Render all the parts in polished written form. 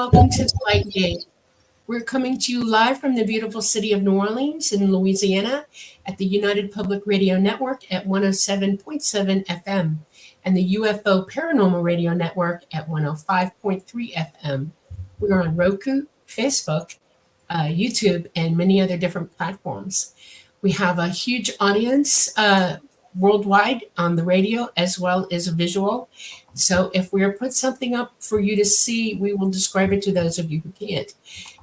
welcome to the Light Gate. We're coming to you live from the beautiful city of New Orleans in Louisiana at the United Public Radio Network at 107.7 FM and the UFO Paranormal Radio Network at 105.3 FM. We're on Roku, Facebook, YouTube, and many other different platforms. We have a huge audience worldwide on the radio as well as visual. So if we put something up for you to see, we will describe it to those of you who can't.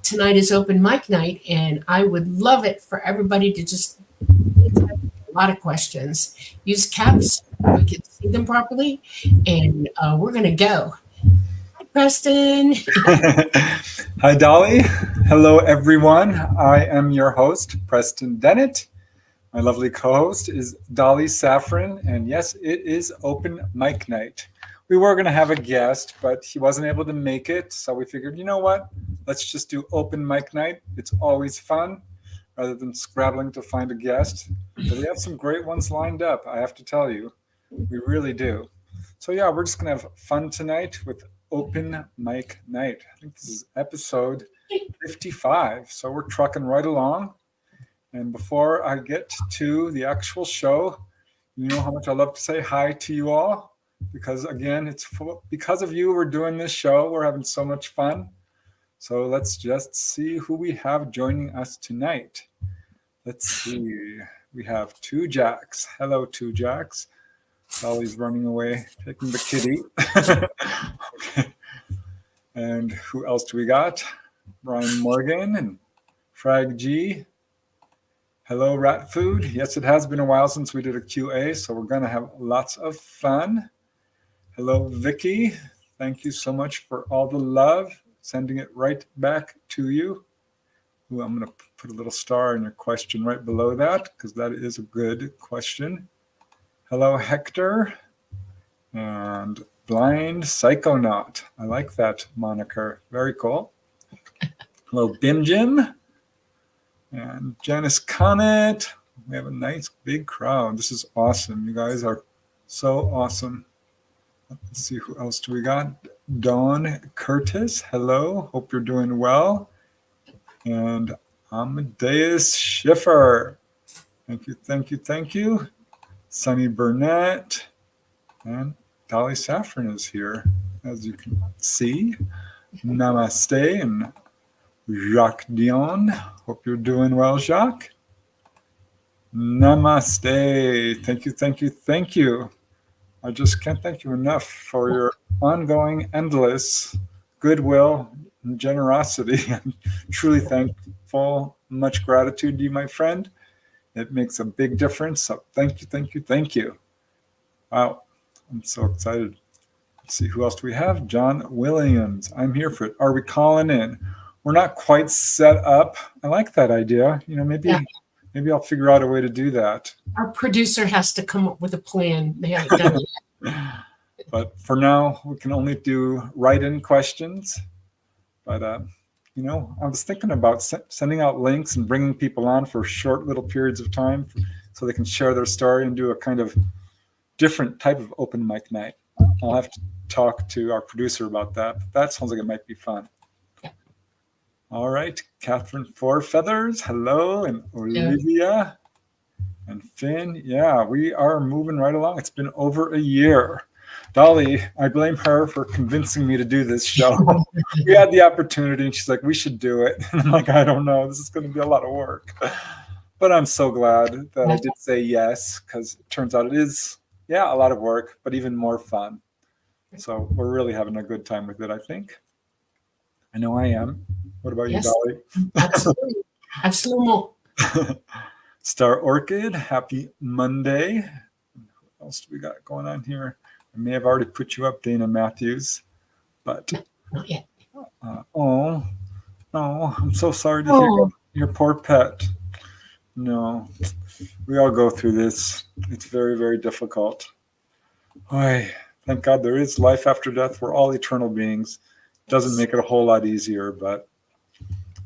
Tonight is open mic night, and I would love it for everybody to just a lot of questions. Use caps, we can see them properly, and we're going to go. Hi, Preston. Hi, Dolly. Hello, everyone. I am your host, Preston Dennett. My lovely co-host is Dolly Safran, and yes, it is open mic night. We were going to have a guest, but he wasn't able to make it, so we figured, you know what? Let's just do open mic night. It's always fun, rather than scrabbling to find a guest. But we have some great ones lined up, I have to tell you. We really do. So yeah, we're just going to have fun tonight with open mic night. I think this is episode 55, so we're trucking right along. And before I get to the actual show, you know how much I love to say hi to you all, because again, it's because of you we're doing this show. We're having so much fun. So let's just see who we have joining us tonight. Let's see. We have two Jacks. Hello, two Jacks. Dolly's running away, taking the kitty. Okay. And who else do we got? Brian Morgan and Frag G. Hello, Rat Food. Yes, it has been a while since we did a QA, so we're going to have lots of fun. Hello, Vicky. Thank you so much for all the love. Sending it right back to you. Ooh, I'm going to put a little star in your question right below that, because that is a good question. Hello, Hector. And Blind Psychonaut. I like that moniker. Very cool. Hello, Bim Jim. And Janice Comet. We have a nice big crowd. This is awesome. You guys are so awesome. Let's see, who else do we got? Dawn Curtis. Hello. Hope you're doing well. And Amadeus Schiffer. Thank you, thank you, thank you. Sunny Burnett. And Dolly Safran is here, as you can see. Namaste. And Jacques Dion. Hope you're doing well, Jacques. Namaste. Thank you, thank you, thank you. I just can't thank you enough for your ongoing, endless goodwill and generosity. I'm truly thankful. Much gratitude to you, my friend. It makes a big difference. So thank you, thank you, thank you. Wow, I'm so excited. Let's see, who else do we have? John Williams. I'm here for it. Are we calling in? We're not quite set up. I like that idea. You know, maybe I'll figure out a way to do that. Our producer has to come up with a plan. They haven't done it yet. But for now, we can only do write-in questions. But, you know, I was thinking about sending out links and bringing people on for short little periods of time so they can share their story and do a kind of different type of open mic night. I'll have to talk to our producer about that. But that sounds like it might be fun. All right, Catherine Four Feathers, hello, and Olivia and Finn. Yeah, we are moving right along. It's been over a year. Dolly, I blame her for convincing me to do this show. We had the opportunity, and she's like, we should do it. And I'm like, I don't know. This is going to be a lot of work. But I'm so glad that I did say yes, because it turns out it is, a lot of work, but even more fun. So we're really having a good time with it, I think. I know I am. What about you, Dolly? Absolutely. Absolutely. Star Orchid, happy Monday. What else do we got going on here? I may have already put you up, Dana Matthews. But, Not yet. I'm so sorry to hear your poor pet. No, we all go through this. It's very, very difficult. Thank God there is life after death. We're all eternal beings. Doesn't make it a whole lot easier, but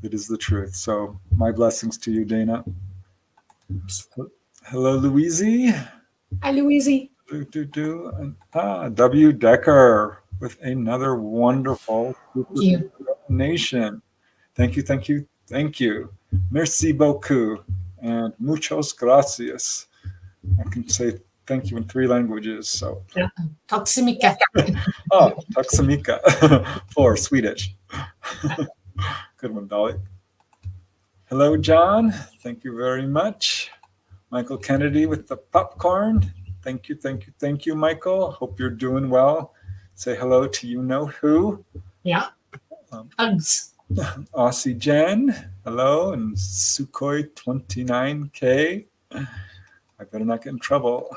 it is the truth. So my blessings to you, Dana. Hello, Louise. Hi, Louise. W. Decker with another wonderful Nation. Thank you, thank you, thank you. Merci beaucoup and muchos gracias. I can say thank you in 3 languages. So, Tack så mycket. tack så mycket for Swedish. Good one, Dolly. Hello, John. Thank you very much. Michael Kennedy with the popcorn. Thank you, thank you, thank you, Michael. Hope you're doing well. Say hello to you know who. Yeah. Hugs. Aussie Jen, hello, and Sukhoi 29K. I better not get in trouble.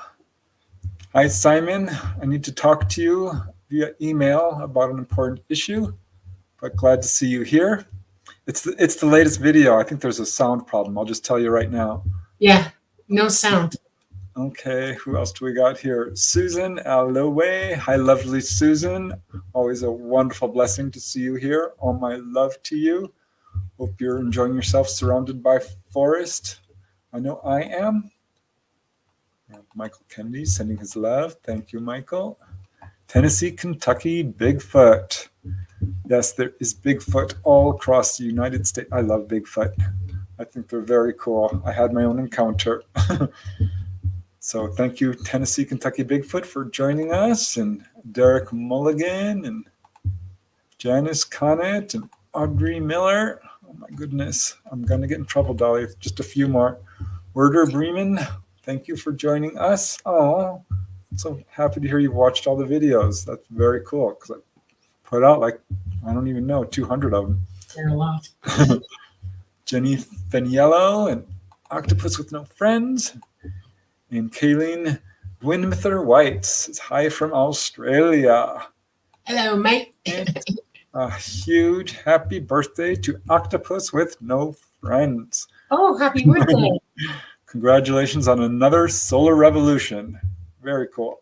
Hi, Simon. I need to talk to you via email about an important issue, but glad to see you here. It's the latest video. I think there's a sound problem. I'll just tell you right now. Yeah, no sound. Okay, who else do we got here? Susan Aloe. Hi, lovely Susan. Always a wonderful blessing to see you here. All my love to you. Hope you're enjoying yourself surrounded by forest. I know I am. And Michael Kennedy sending his love. Thank you, Michael. Tennessee, Kentucky, Bigfoot. Yes, there is Bigfoot all across the United States. I love Bigfoot. I think they're very cool. I had my own encounter. So thank you, Tennessee, Kentucky Bigfoot, for joining us, and Derek Mulligan, and Janice Connett, and Audrey Miller. Oh my goodness, I'm going to get in trouble, Dolly. Just a few more. Werder Bremen, thank you for joining us. Oh, I'm so happy to hear you've watched all the videos. That's very cool, because I put out like, I don't even know, 200 of them. There are a lot. Jenny Feniello, and Octopus with No Friends. And Kayleen Winmither White says hi from Australia. Hello, mate. And a huge happy birthday to Octopus with No Friends. Oh, happy birthday. Congratulations on another solar revolution. Very cool.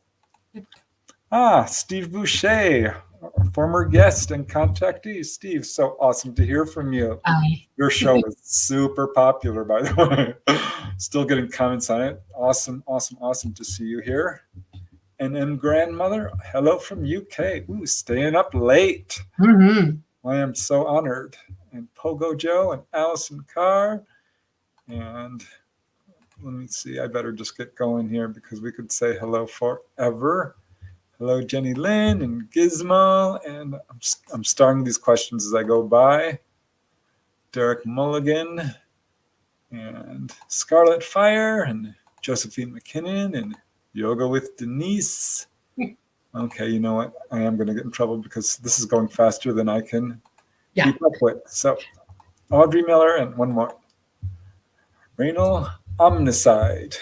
Steve Boucher, our former guest and contactee. Steve, so awesome to hear from you. Hi. Your show is super popular, by the way. Still getting comments on it. Awesome, awesome, awesome to see you here. And then grandmother, hello from UK. Ooh, staying up late. Mm-hmm. I am so honored. And Pogo Joe and Allison Carr. And let me see, I better just get going here because we could say hello forever. Hello, Jenny Lynn and Gizmo. And I'm starring these questions as I go by. Derek Mulligan and Scarlet Fire and Josephine McKinnon and Yoga with Denise. Okay, you know what? I am going to get in trouble because this is going faster than I can keep up with. So Audrey Miller and one more. Raynal Omnicide.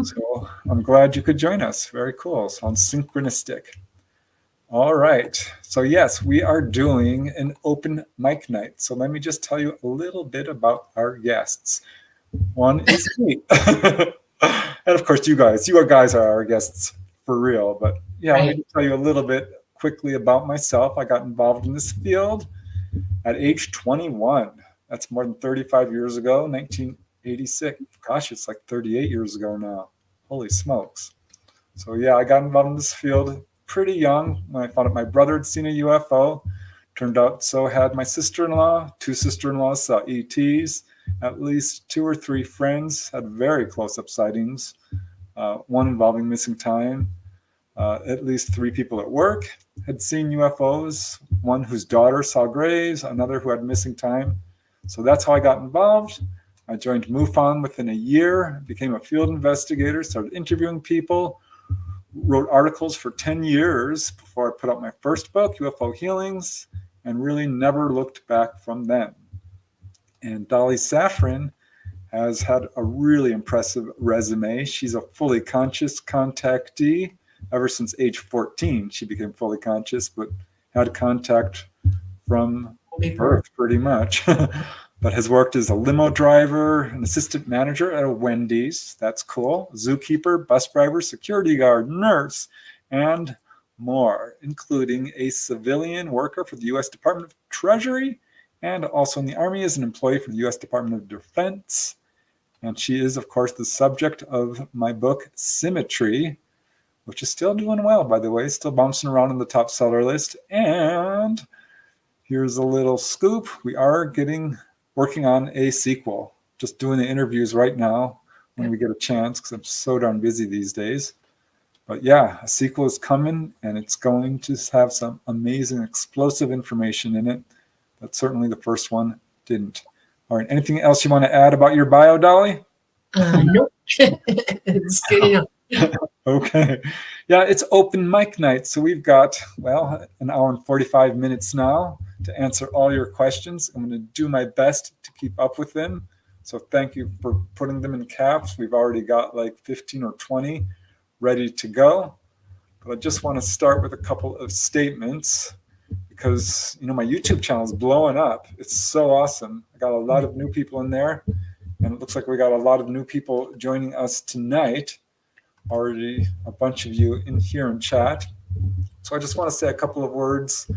So I'm glad you could join us. Very cool. Sounds synchronistic. All right. So yes, we are doing an open mic night. So let me just tell you a little bit about our guests. One is me. And of course, you guys are our guests for real. But yeah, Let me tell you a little bit quickly about myself. I got involved in this field at age 21. That's more than 35 years ago, 1986. Gosh, it's like 38 years ago now. Holy smokes. So yeah, I got involved in this field pretty young when I found out my brother had seen a UFO. Turned out so had my sister-in-law. 2 sister-in-laws saw ETs. At least 2 or 3 friends had very close-up sightings. One involving missing time. At least 3 people at work had seen UFOs. One whose daughter saw grays. Another who had missing time. So that's how I got involved. I joined MUFON within a year. Became a field investigator. Started interviewing people. Wrote articles for 10 years before I put out my first book, UFO Healings, and really never looked back from then. And Dolly Safran has had a really impressive resume. She's a fully conscious contactee. Ever since age 14, she became fully conscious, but had contact from birth pretty much. But has worked as a limo driver, an assistant manager at a Wendy's. That's cool. Zookeeper, bus driver, security guard, nurse, and more, including a civilian worker for the U.S. Department of Treasury and also in the Army as an employee for the U.S. Department of Defense. And she is, of course, the subject of my book, Symmetry, which is still doing well, by the way, still bouncing around in the top seller list. And here's a little scoop. We are working on a sequel. Just doing the interviews right now when we get a chance, because I'm so darn busy these days. But yeah, a sequel is coming, and it's going to have some amazing, explosive information in it that certainly the first one didn't. All right, anything else you want to add about your bio, Dolly? Nope. It's good enough. Okay. Yeah, it's open mic night. So we've got, an hour and 45 minutes now to answer all your questions. I'm going to do my best to keep up with them. So thank you for putting them in caps. We've already got like 15 or 20 ready to go. But I just want to start with a couple of statements because, my YouTube channel is blowing up. It's so awesome. I got a lot of new people in there, and it looks like we got a lot of new people joining us tonight. Already a bunch of you in here in chat. So I just want to say a couple of words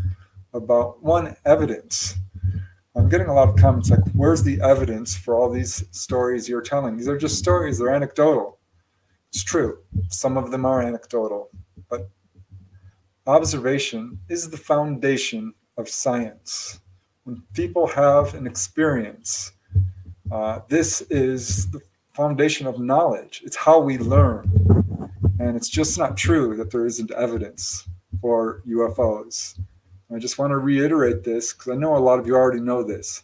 about one, evidence. I'm getting a lot of comments like, where's the evidence for all these stories you're telling? These are just stories, they're anecdotal. It's true, some of them are anecdotal, but observation is the foundation of science. When people have an experience, this is the foundation of knowledge. It's how we learn. And it's just not true that there isn't evidence for UFOs. I just want to reiterate this because I know a lot of you already know this,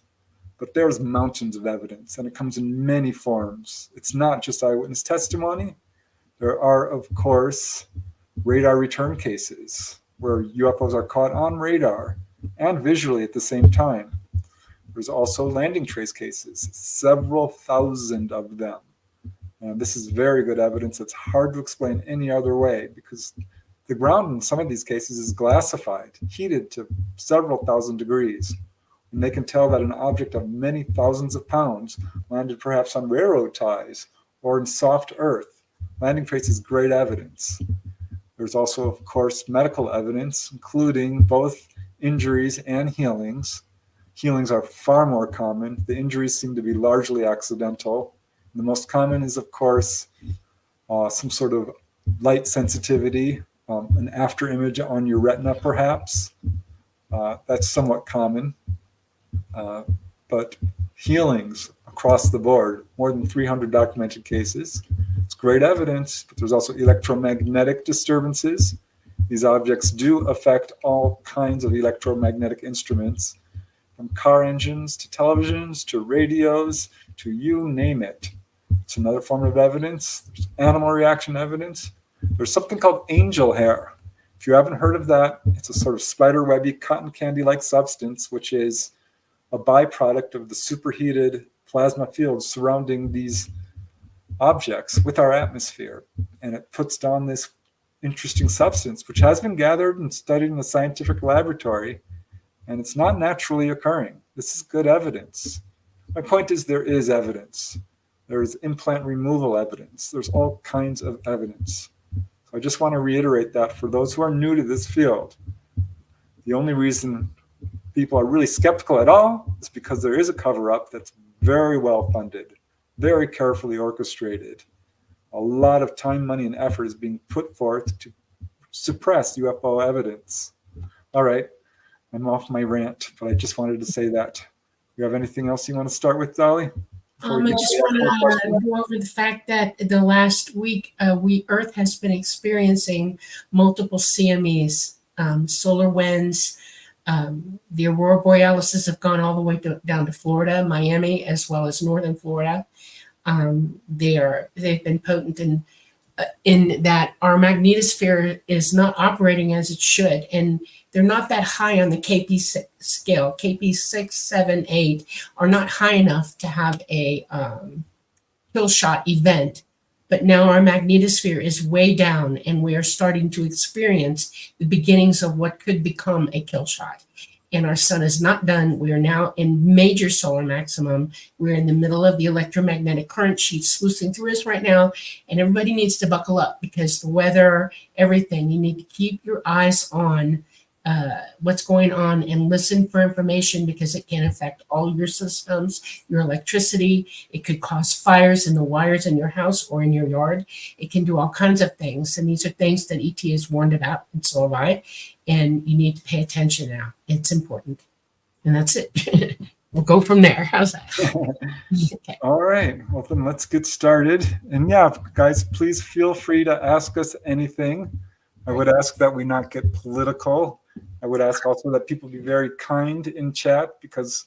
but there's mountains of evidence, and it comes in many forms. It's not just eyewitness testimony. There are, of course, radar return cases where UFOs are caught on radar and visually at the same time. There's also landing trace cases, several thousand of them. And this is very good evidence. It's hard to explain any other way because the ground in some of these cases is glassified, heated to several thousand degrees. And they can tell that an object of many thousands of pounds landed perhaps on railroad ties or in soft earth. Landing trace is great evidence. There's also, of course, medical evidence, including both injuries and healings. Healings are far more common. The injuries seem to be largely accidental. The most common is, of course, some sort of light sensitivity, an after image on your retina, perhaps. That's somewhat common. But healings across the board, more than 300 documented cases. It's great evidence, but there's also electromagnetic disturbances. These objects do affect all kinds of electromagnetic instruments, from car engines to televisions to radios to you name it. It's another form of evidence. There's animal reaction evidence. There's something called angel hair. If you haven't heard of that, it's a sort of spider-webby, cotton candy-like substance, which is a byproduct of the superheated plasma fields surrounding these objects with our atmosphere. And it puts down this interesting substance, which has been gathered and studied in a scientific laboratory, and it's not naturally occurring. This is good evidence. My point is there is evidence. There's implant removal evidence. There's all kinds of evidence. So I just want to reiterate that for those who are new to this field. The only reason people are really skeptical at all is because there is a cover-up that's very well funded, very carefully orchestrated. A lot of time, money, and effort is being put forth to suppress UFO evidence. All right, I'm off my rant, but I just wanted to say that. You have anything else you want to start with, Dolly? I just want to go over the fact that the last week, Earth has been experiencing multiple CMEs, solar winds. The aurora borealis have gone all the way down to Florida, Miami, as well as northern Florida. They've been potent in that our magnetosphere is not operating as it should, and they're not that high on the KP scale. KP 6, 7, 8 are not high enough to have a kill shot event. But now our magnetosphere is way down, and we are starting to experience the beginnings of what could become a kill shot. And our sun is not done. We are now in major solar maximum. We're in the middle of the electromagnetic current sheet sluicing through us right now. And everybody needs to buckle up because the weather, everything, you need to keep your eyes on what's going on and listen for information because it can affect all your systems, your electricity. It could cause fires in the wires in your house or in your yard. It can do all kinds of things. And these are things that ET has warned about, and so have I. And you need to pay attention now. It's important. And that's it. We'll go from there. How's that? Okay. All right. Well, then let's get started. And yeah, guys, please feel free to ask us anything. I would ask that we not get political. I would ask also that people be very kind in chat, because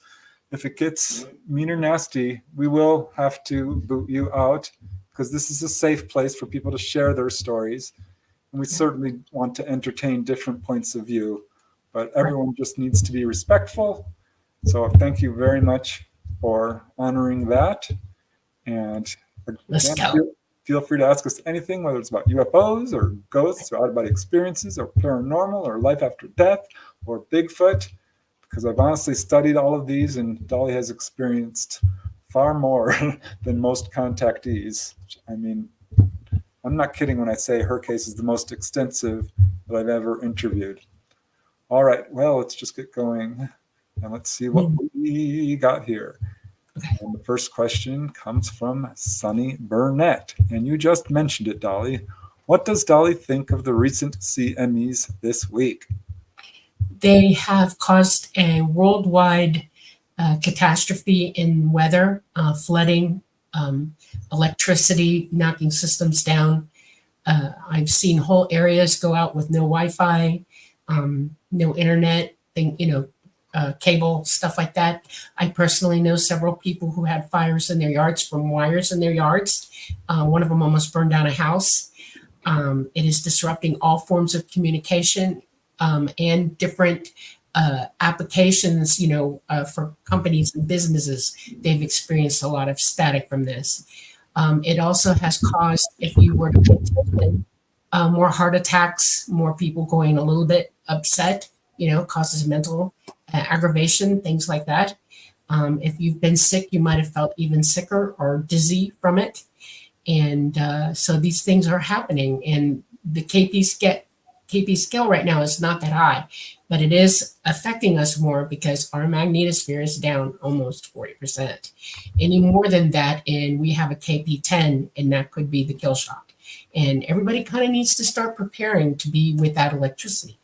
if it gets mean or nasty, we will have to boot you out, because this is a safe place for people to share their stories. And we certainly want to entertain different points of view, but everyone just needs to be respectful. So thank you very much for honoring that. And Let's again, go. feel free to ask us anything, whether it's about UFOs or ghosts or out-of-body experiences or paranormal or life after death or Bigfoot, because I've honestly studied all of these, and Dolly has experienced far more than most contactees. I mean, I'm not kidding when I say her case is the most extensive that I've ever interviewed. All right, well, let's just get going and let's see what we got here. And the first question comes from Sunny Burnett, and you just mentioned it, Dolly. What does Dolly think of the recent CMEs this week? They have caused a worldwide catastrophe in weather, flooding, electricity, knocking systems down. I've seen whole areas go out with no Wi-Fi, no internet, cable, stuff like that. I personally know several people who had fires in their yards from wires in their yards. One of them almost burned down a house. It is disrupting all forms of communication and different applications, for companies and businesses. They've experienced a lot of static from this. It also has caused, if you were to pay attention, more heart attacks, more people going a little bit upset, causes mental aggravation, things like that. If you've been sick, you might have felt even sicker or dizzy from it. And so these things are happening. And the KP scale right now is not that high, but it is affecting us more because our magnetosphere is down almost 40%. Any more than that, and we have a KP10, and that could be the kill shock. And everybody kind of needs to start preparing to be without electricity.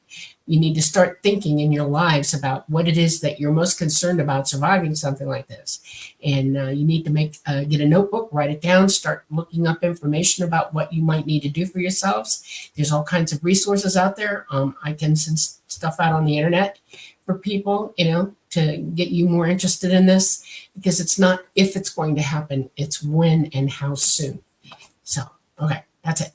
You need to start thinking in your lives about what it is that you're most concerned about surviving something like this. And you need to get a notebook, write it down, start looking up information about what you might need to do for yourselves. There's all kinds of resources out there. I can send stuff out on the internet for people, to get you more interested in this, because it's not if it's going to happen, it's when and how soon. So, okay, that's it.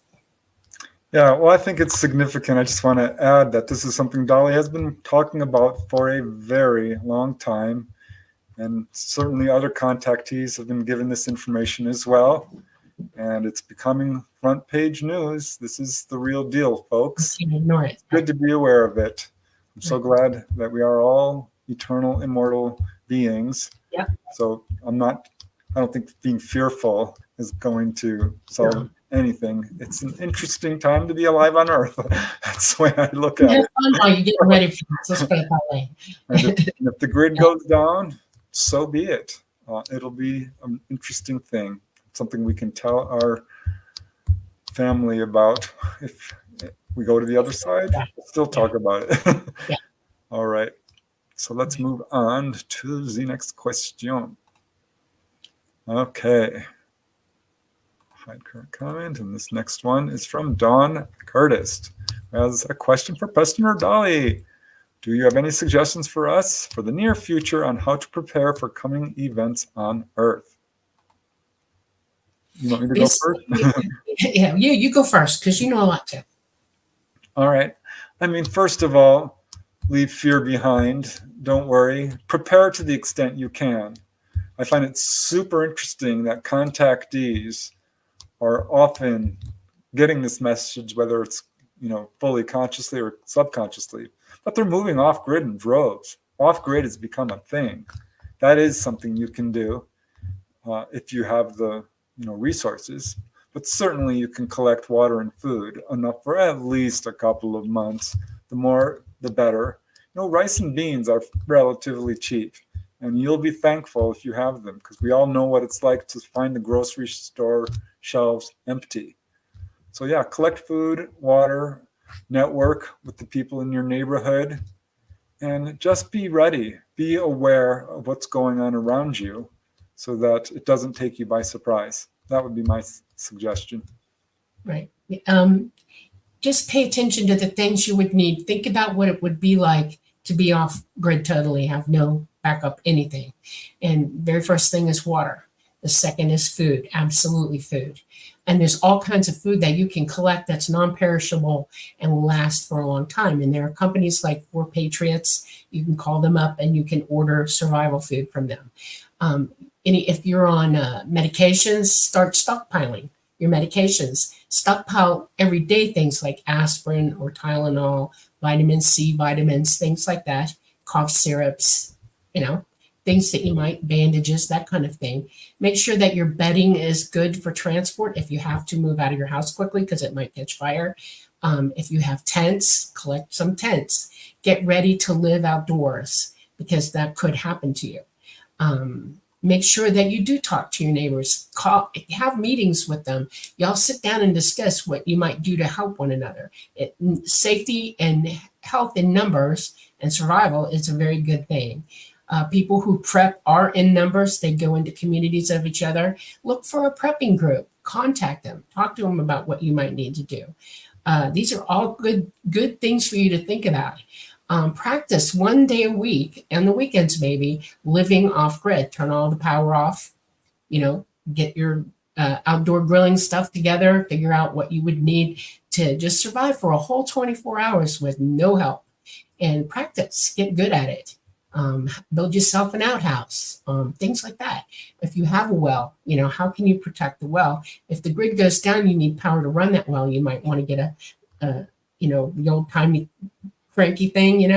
Yeah, well, I think it's significant. I just want to add that this is something Dolly has been talking about for a very long time. And certainly other contactees have been given this information as well. And it's becoming front page news. This is the real deal, folks. Ignore it. It's good to be aware of it. I'm so glad that we are all eternal, immortal beings. Yeah. So I don't think being fearful is going to solve anything. It's an interesting time to be alive on Earth. That's the way I look at it. Fun while you're getting ready for this. Let's put it that way. And if the grid goes down, so be it. It'll be an interesting thing, something we can tell our family about. If we go to the other side, we'll still talk about it. Yeah. All right. So let's move on to the next question. Okay. Hide current comment, and this next one is from Dawn Curtis, who has a question for Preston or Dolly. Do you have any suggestions for us for the near future on how to prepare for coming events on Earth? You want me to go first? Yeah, you go first, because you know a lot too. All right. I mean, first of all, leave fear behind. Don't worry. Prepare to the extent you can. I find it super interesting that contactees are often getting this message, whether it's fully consciously or subconsciously, but they're moving off grid in droves. Off grid has become a thing. That is something you can do if you have the resources. But certainly you can collect water and food enough for at least a couple of months. The more, the better. Rice and beans are relatively cheap, and you'll be thankful if you have them, because we all know what it's like to find the grocery store shelves empty. So yeah, collect food, water, network with the people in your neighborhood, and just be ready. Be aware of what's going on around you so that it doesn't take you by surprise. That would be my suggestion. Right. Just pay attention to the things you would need. Think about what it would be like to be off grid totally, have no backup, anything. And very first thing is water. The second is food, absolutely food. And there's all kinds of food that you can collect that's non-perishable and will last for a long time. And there are companies like For Patriots. You can call them up and you can order survival food from them. If you're on medications, start stockpiling your medications. Stockpile everyday things like aspirin or Tylenol, vitamin C, vitamins, things like that, cough syrups, things that you might, bandages, that kind of thing. Make sure that your bedding is good for transport if you have to move out of your house quickly because it might catch fire. If you have tents, collect some tents. Get ready to live outdoors because that could happen to you. Make sure that you do talk to your neighbors. Have meetings with them. Y'all sit down and discuss what you might do to help one another. Safety and health in numbers and survival is a very good thing. People who prep are in numbers. They go into communities of each other. Look for a prepping group. Contact them. Talk to them about what you might need to do. These are all good things for you to think about. Practice 1 day a week, and the weekends maybe, living off grid. Turn all the power off. Get your outdoor grilling stuff together. Figure out what you would need to just survive for a whole 24 hours with no help. And practice. Get good at it. Build yourself an outhouse, things like that. If you have a well, how can you protect the well? If the grid goes down, you need power to run that well. You might want to get the old timey cranky thing,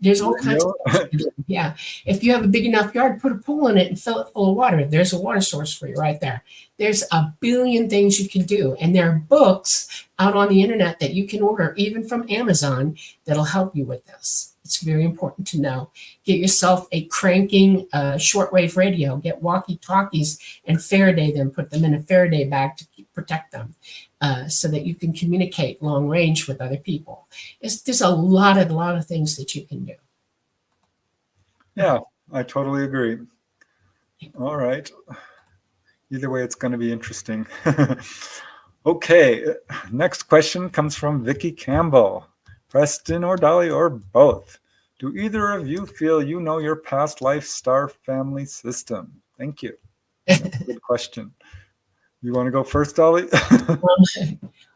there's all kinds of things to do. Yeah. If you have a big enough yard, put a pool in it and fill it full of water. There's a water source for you right there. There's a billion things you can do. And there are books out on the internet that you can order, even from Amazon, that'll help you with this. It's very important to know. Get yourself a cranking shortwave radio. Get walkie-talkies and Faraday them. Put them in a Faraday bag to protect them so that you can communicate long range with other people. There's a lot of things that you can do. Yeah, I totally agree. All right. Either way, it's going to be interesting. Okay, next question comes from Vicky Campbell. Preston or Dolly or both. Do either of you feel you know your past life star family system? Thank you. That's a good question. You want to go first, Dolly?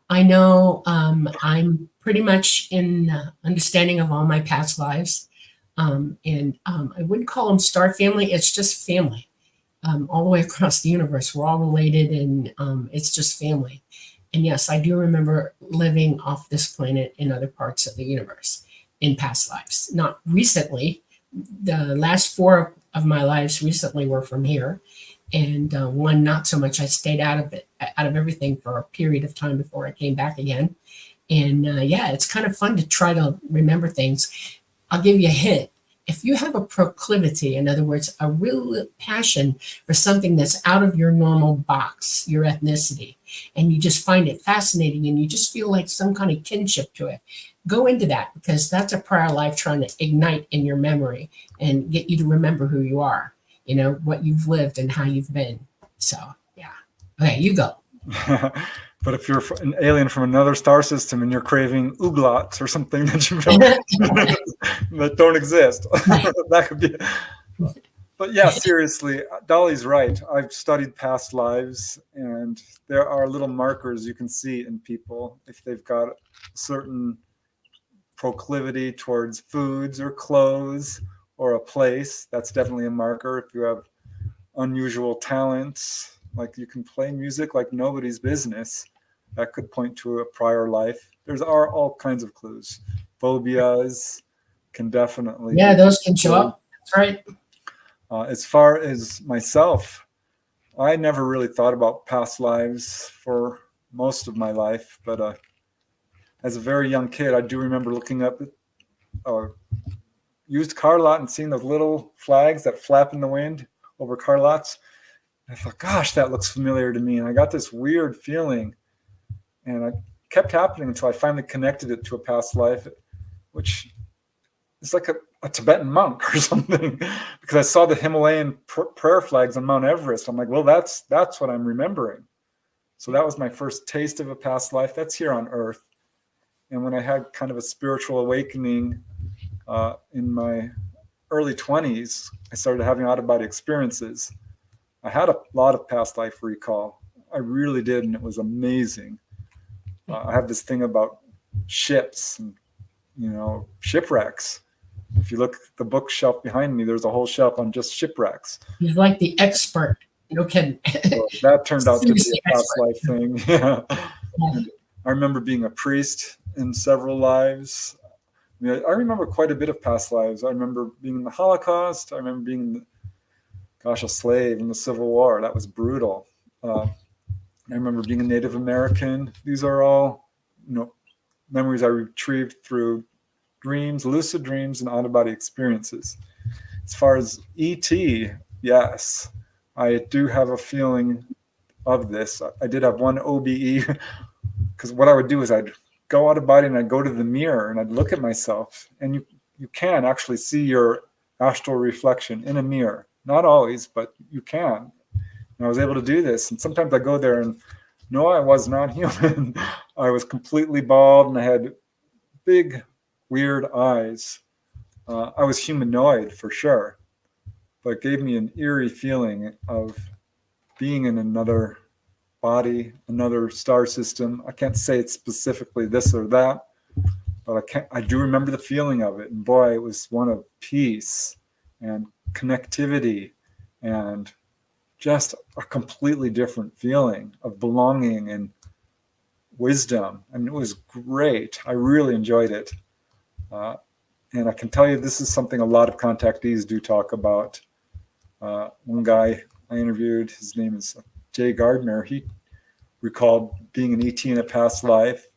I know I'm pretty much in understanding of all my past lives. And I wouldn't call them star family. It's just family. All the way across the universe. We're all related and it's just family. And yes, I do remember living off this planet in other parts of the universe in past lives. Not recently. The last 4 of my lives recently were from here. And one not so much. I stayed out of everything for a period of time before I came back again. And it's kind of fun to try to remember things. I'll give you a hint. If you have a proclivity, in other words, a real passion for something that's out of your normal box, your ethnicity, and you just find it fascinating and you just feel like some kind of kinship to it, go into that because that's a prior life trying to ignite in your memory and get you to remember who you are, what you've lived and how you've been. So, yeah. Okay, you go. But if you're an alien from another star system and you're craving ooglots or something that you don't, that don't exist, that could be. But yeah, seriously, Dolly's right. I've studied past lives, and there are little markers you can see in people if they've got a certain proclivity towards foods or clothes or a place. That's definitely a marker. If you have unusual talents, like you can play music like nobody's business, that could point to a prior life. There's all kinds of clues. Phobias can definitely. Yeah, those can show up. That's right. As far as myself, I never really thought about past lives for most of my life. But as a very young kid, I do remember looking up at a used car lot and seeing those little flags that flap in the wind over car lots. I thought, gosh, that looks familiar to me. And I got this weird feeling. And it kept happening until I finally connected it to a past life, which it's like a Tibetan monk or something, because I saw the Himalayan prayer flags on Mount Everest. I'm like, well, that's what I'm remembering. So that was my first taste of a past life. That's here on Earth. And when I had kind of a spiritual awakening in my early 20s, I started having out-of-body experiences. I had a lot of past life recall. I really did, and it was amazing. I have this thing about ships and, shipwrecks. If you look at the bookshelf behind me, there's a whole shelf on just shipwrecks. He's like the expert. No kidding. So that turned out to be a past life thing. Yeah. I remember being a priest in several lives. I remember quite a bit of past lives. I remember being in the Holocaust. I remember being, a slave in the Civil War. That was brutal. I remember being a Native American. These are all, memories I retrieved through dreams, lucid dreams, and out-of-body experiences. As far as ET, yes, I do have a feeling of this. I did have one OBE, because what I would do is I'd go out of body and I'd go to the mirror and I'd look at myself, and you can actually see your astral reflection in a mirror. Not always, but you can. And I was able to do this, and sometimes I go there and no, I was not human. I was completely bald and I had big, weird eyes. I was humanoid for sure, but it gave me an eerie feeling of being in another body, another star system. I can't say it's specifically this or that, but I do remember the feeling of it. And boy, it was one of peace and connectivity and just a completely different feeling of belonging and wisdom. And it was great. I really enjoyed it. And I can tell you, this is something a lot of contactees do talk about. One guy I interviewed, his name is Jay Gardner. He recalled being an ET in a past life.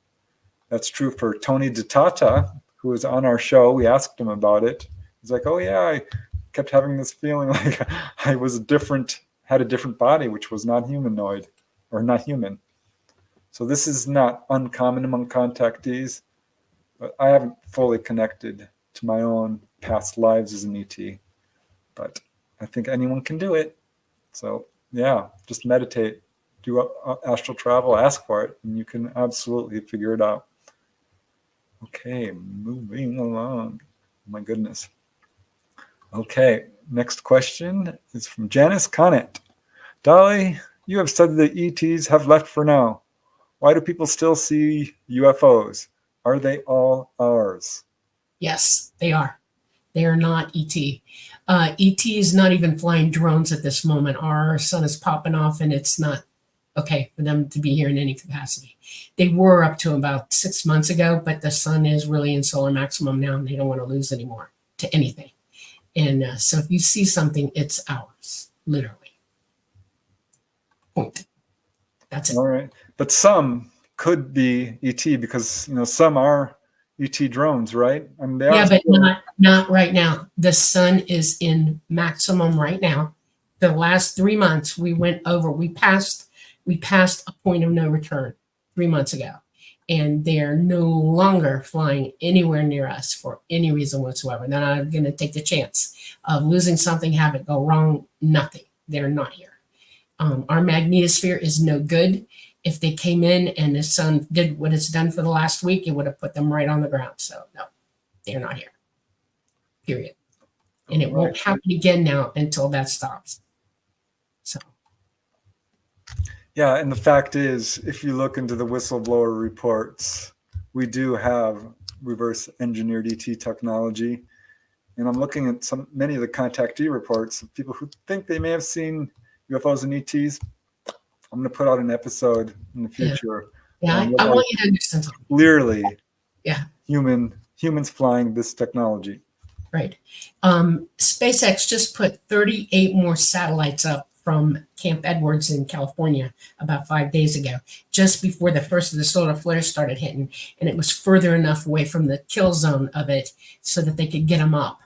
That's true for Tony DeTata, who was on our show. We asked him about it. He's like, oh yeah, I kept having this feeling like I was had a different body, which was not humanoid or not human. So this is not uncommon among contactees, but I haven't fully connected to my own past lives as an ET, but I think anyone can do it. So yeah, just meditate, do astral travel, ask for it, and you can absolutely figure it out. Okay, moving along. Oh my goodness. Okay, next question is from Janice Conant. Dolly, you have said the ETs have left for now. Why do people still see UFOs? Are they all ours? Yes, they are. They are not ET. ET is not even flying drones at this moment. Our sun is popping off, and it's not okay for them to be here in any capacity. They were up to about 6 months ago, but the sun is really in solar maximum now, and they don't want to lose anymore to anything. And so if you see something, it's ours, literally. Point. That's it. All right. But some could be ET because, some are ET drones, right? I mean, yeah, but not right now. The sun is in maximum right now. The last 3 months we passed a point of no return 3 months ago. And they're no longer flying anywhere near us for any reason whatsoever. They're not going to take the chance of losing something, have it go wrong. Nothing. They're not here. Our magnetosphere is no good. If they came in and the sun did what it's done for the last week, it would have put them right on the ground. So no, they're not here. Period. And it won't happen again now until that stops. So. Yeah, and the fact is, if you look into the whistleblower reports, we do have reverse engineered ET technology. And I'm looking at many of the contactee reports of people who think they may have seen UFOs and ETs. I'm going to put out an episode in the future. Yeah, I want you to understand. Clearly, yeah, humans flying this technology. Right. SpaceX just put 38 more satellites up from Camp Edwards in California about 5 days ago, just before the first of the solar flares started hitting. And it was further enough away from the kill zone of it so that they could get them up.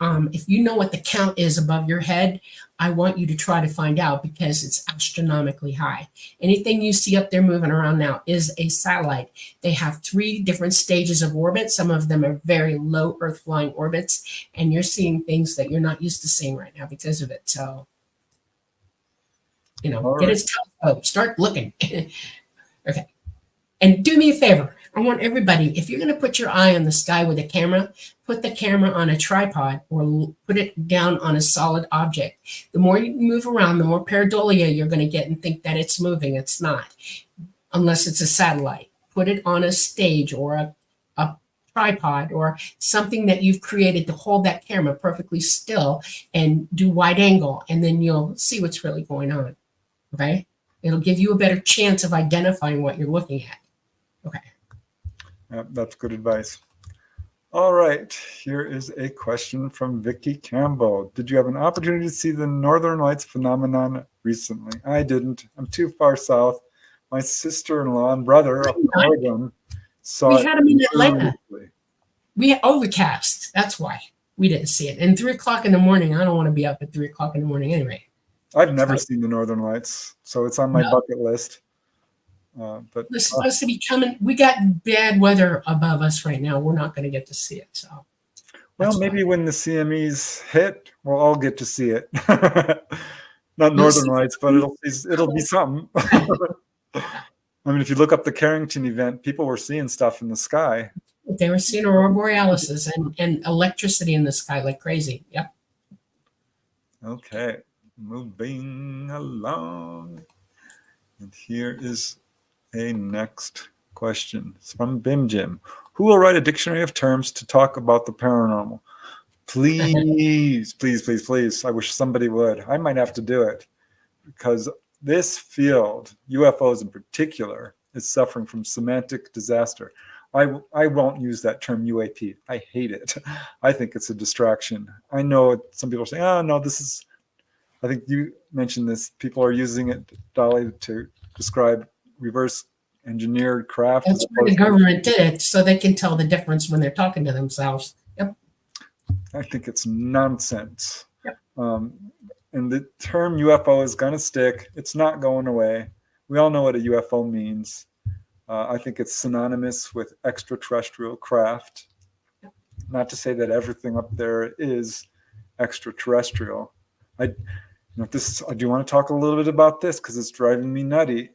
If you know what the count is above your head, I want you to try to find out because it's astronomically high. Anything you see up there moving around now is a satellite. They have 3 different stages of orbit. Some of them are very low Earth flying orbits, and you're seeing things that you're not used to seeing right now because of it. So, All get right. its telescope, start looking. Okay. And do me a favor. I want everybody, if you're going to put your eye on the sky with a camera, put the camera on a tripod or put it down on a solid object. The more you move around, the more pareidolia you're going to get and think that it's moving. It's not, unless it's a satellite. Put it on a stage or a tripod or something that you've created to hold that camera perfectly still and do wide angle, and then you'll see what's really going on. Okay? It'll give you a better chance of identifying what you're looking at. Okay. That's good advice. All right, here is a question from Vicky Campbell. Did you have an opportunity to see the Northern Lights phenomenon recently? I didn't. I'm too far south. My sister-in-law and brother up in Oregon saw it. We had them in Atlanta. Briefly. We had overcast. That's why we didn't see it. And 3 o'clock in the morning, I don't want to be up at 3 o'clock in the morning anyway. I've never seen the Northern Lights, so it's on my bucket list. But They're supposed to be coming. We got bad weather above us right now. We're not going to get to see it. So, well, maybe when the CMEs hit, we'll all get to see it. Not Northern Lights, but it'll be something. I mean, if you look up the Carrington event, people were seeing stuff in the sky. They were seeing aurora borealis and electricity in the sky like crazy. Yep. Okay, moving along. And here is a next question. It's from Bim Jim. Who will write a dictionary of terms to talk about the paranormal? Please, please, please, please. I wish somebody would. I might have to do it because this field, UFOs in particular, is suffering from semantic disaster. I won't use that term UAP. I hate it. I think it's a distraction. I know some people are saying, oh, no, this is, I think you mentioned this. People are using it, Dolly, to describe reverse engineered craft. That's why the government did it, so they can tell the difference when they're talking to themselves. Yep. I think it's nonsense. Yep. And the term UFO is going to stick. It's not going away. We all know what a UFO means. I think it's synonymous with extraterrestrial craft. Yep. Not to say that everything up there is extraterrestrial. Do you want to talk a little bit about this? Because it's driving me nutty.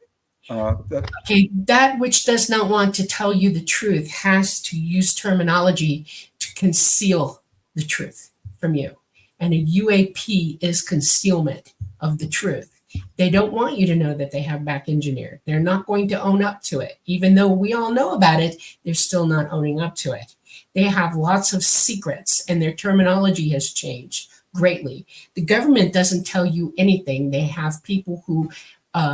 That which does not want to tell you the truth has to use terminology to conceal the truth from you. And a UAP is concealment of the truth. They don't want you to know that they have back engineered. They're not going to own up to it. Even though we all know about it, they're still not owning up to it. They have lots of secrets, and their terminology has changed greatly. The government doesn't tell you anything. They have people who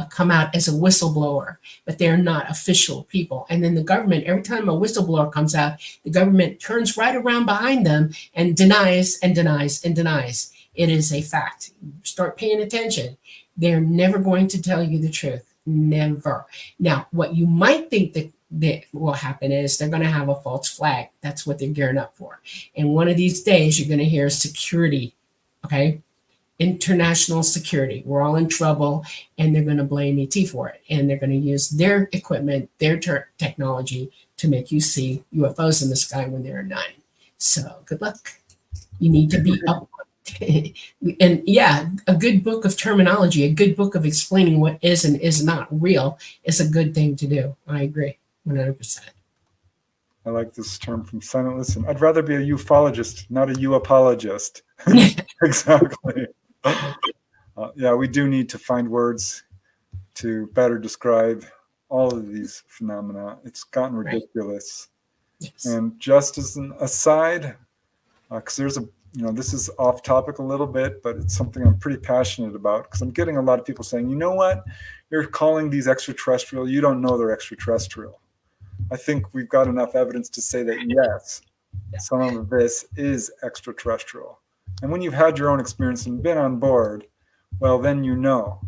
come out as a whistleblower, but they're not official people. And then the government, every time a whistleblower comes out, the government turns right around behind them and denies and denies and denies. It is a fact. Start paying attention. They're never going to tell you the truth. Never. Now, what you might think that will happen is they're going to have a false flag. That's what they're gearing up for. And one of these days, you're going to hear security, okay? International security. We're all in trouble, and they're going to blame ET for it. And they're going to use their equipment, their technology to make you see UFOs in the sky when there are none. So good luck. You need to be up. And yeah, a good book of terminology, a good book of explaining what is and is not real is a good thing to do. I agree 100%. I like this term from Silent Listen. I'd rather be a ufologist, not a you-apologist. Exactly. Yeah, we do need to find words to better describe all of these phenomena. It's gotten ridiculous. Right. Yes. And just as an aside, because there's this is off topic a little bit, but it's something I'm pretty passionate about because I'm getting a lot of people saying, you know what, you're calling these extraterrestrial, you don't know they're extraterrestrial. I think we've got enough evidence to say that, yes, some of this is extraterrestrial. And when you've had your own experience and been on board, well, then you know.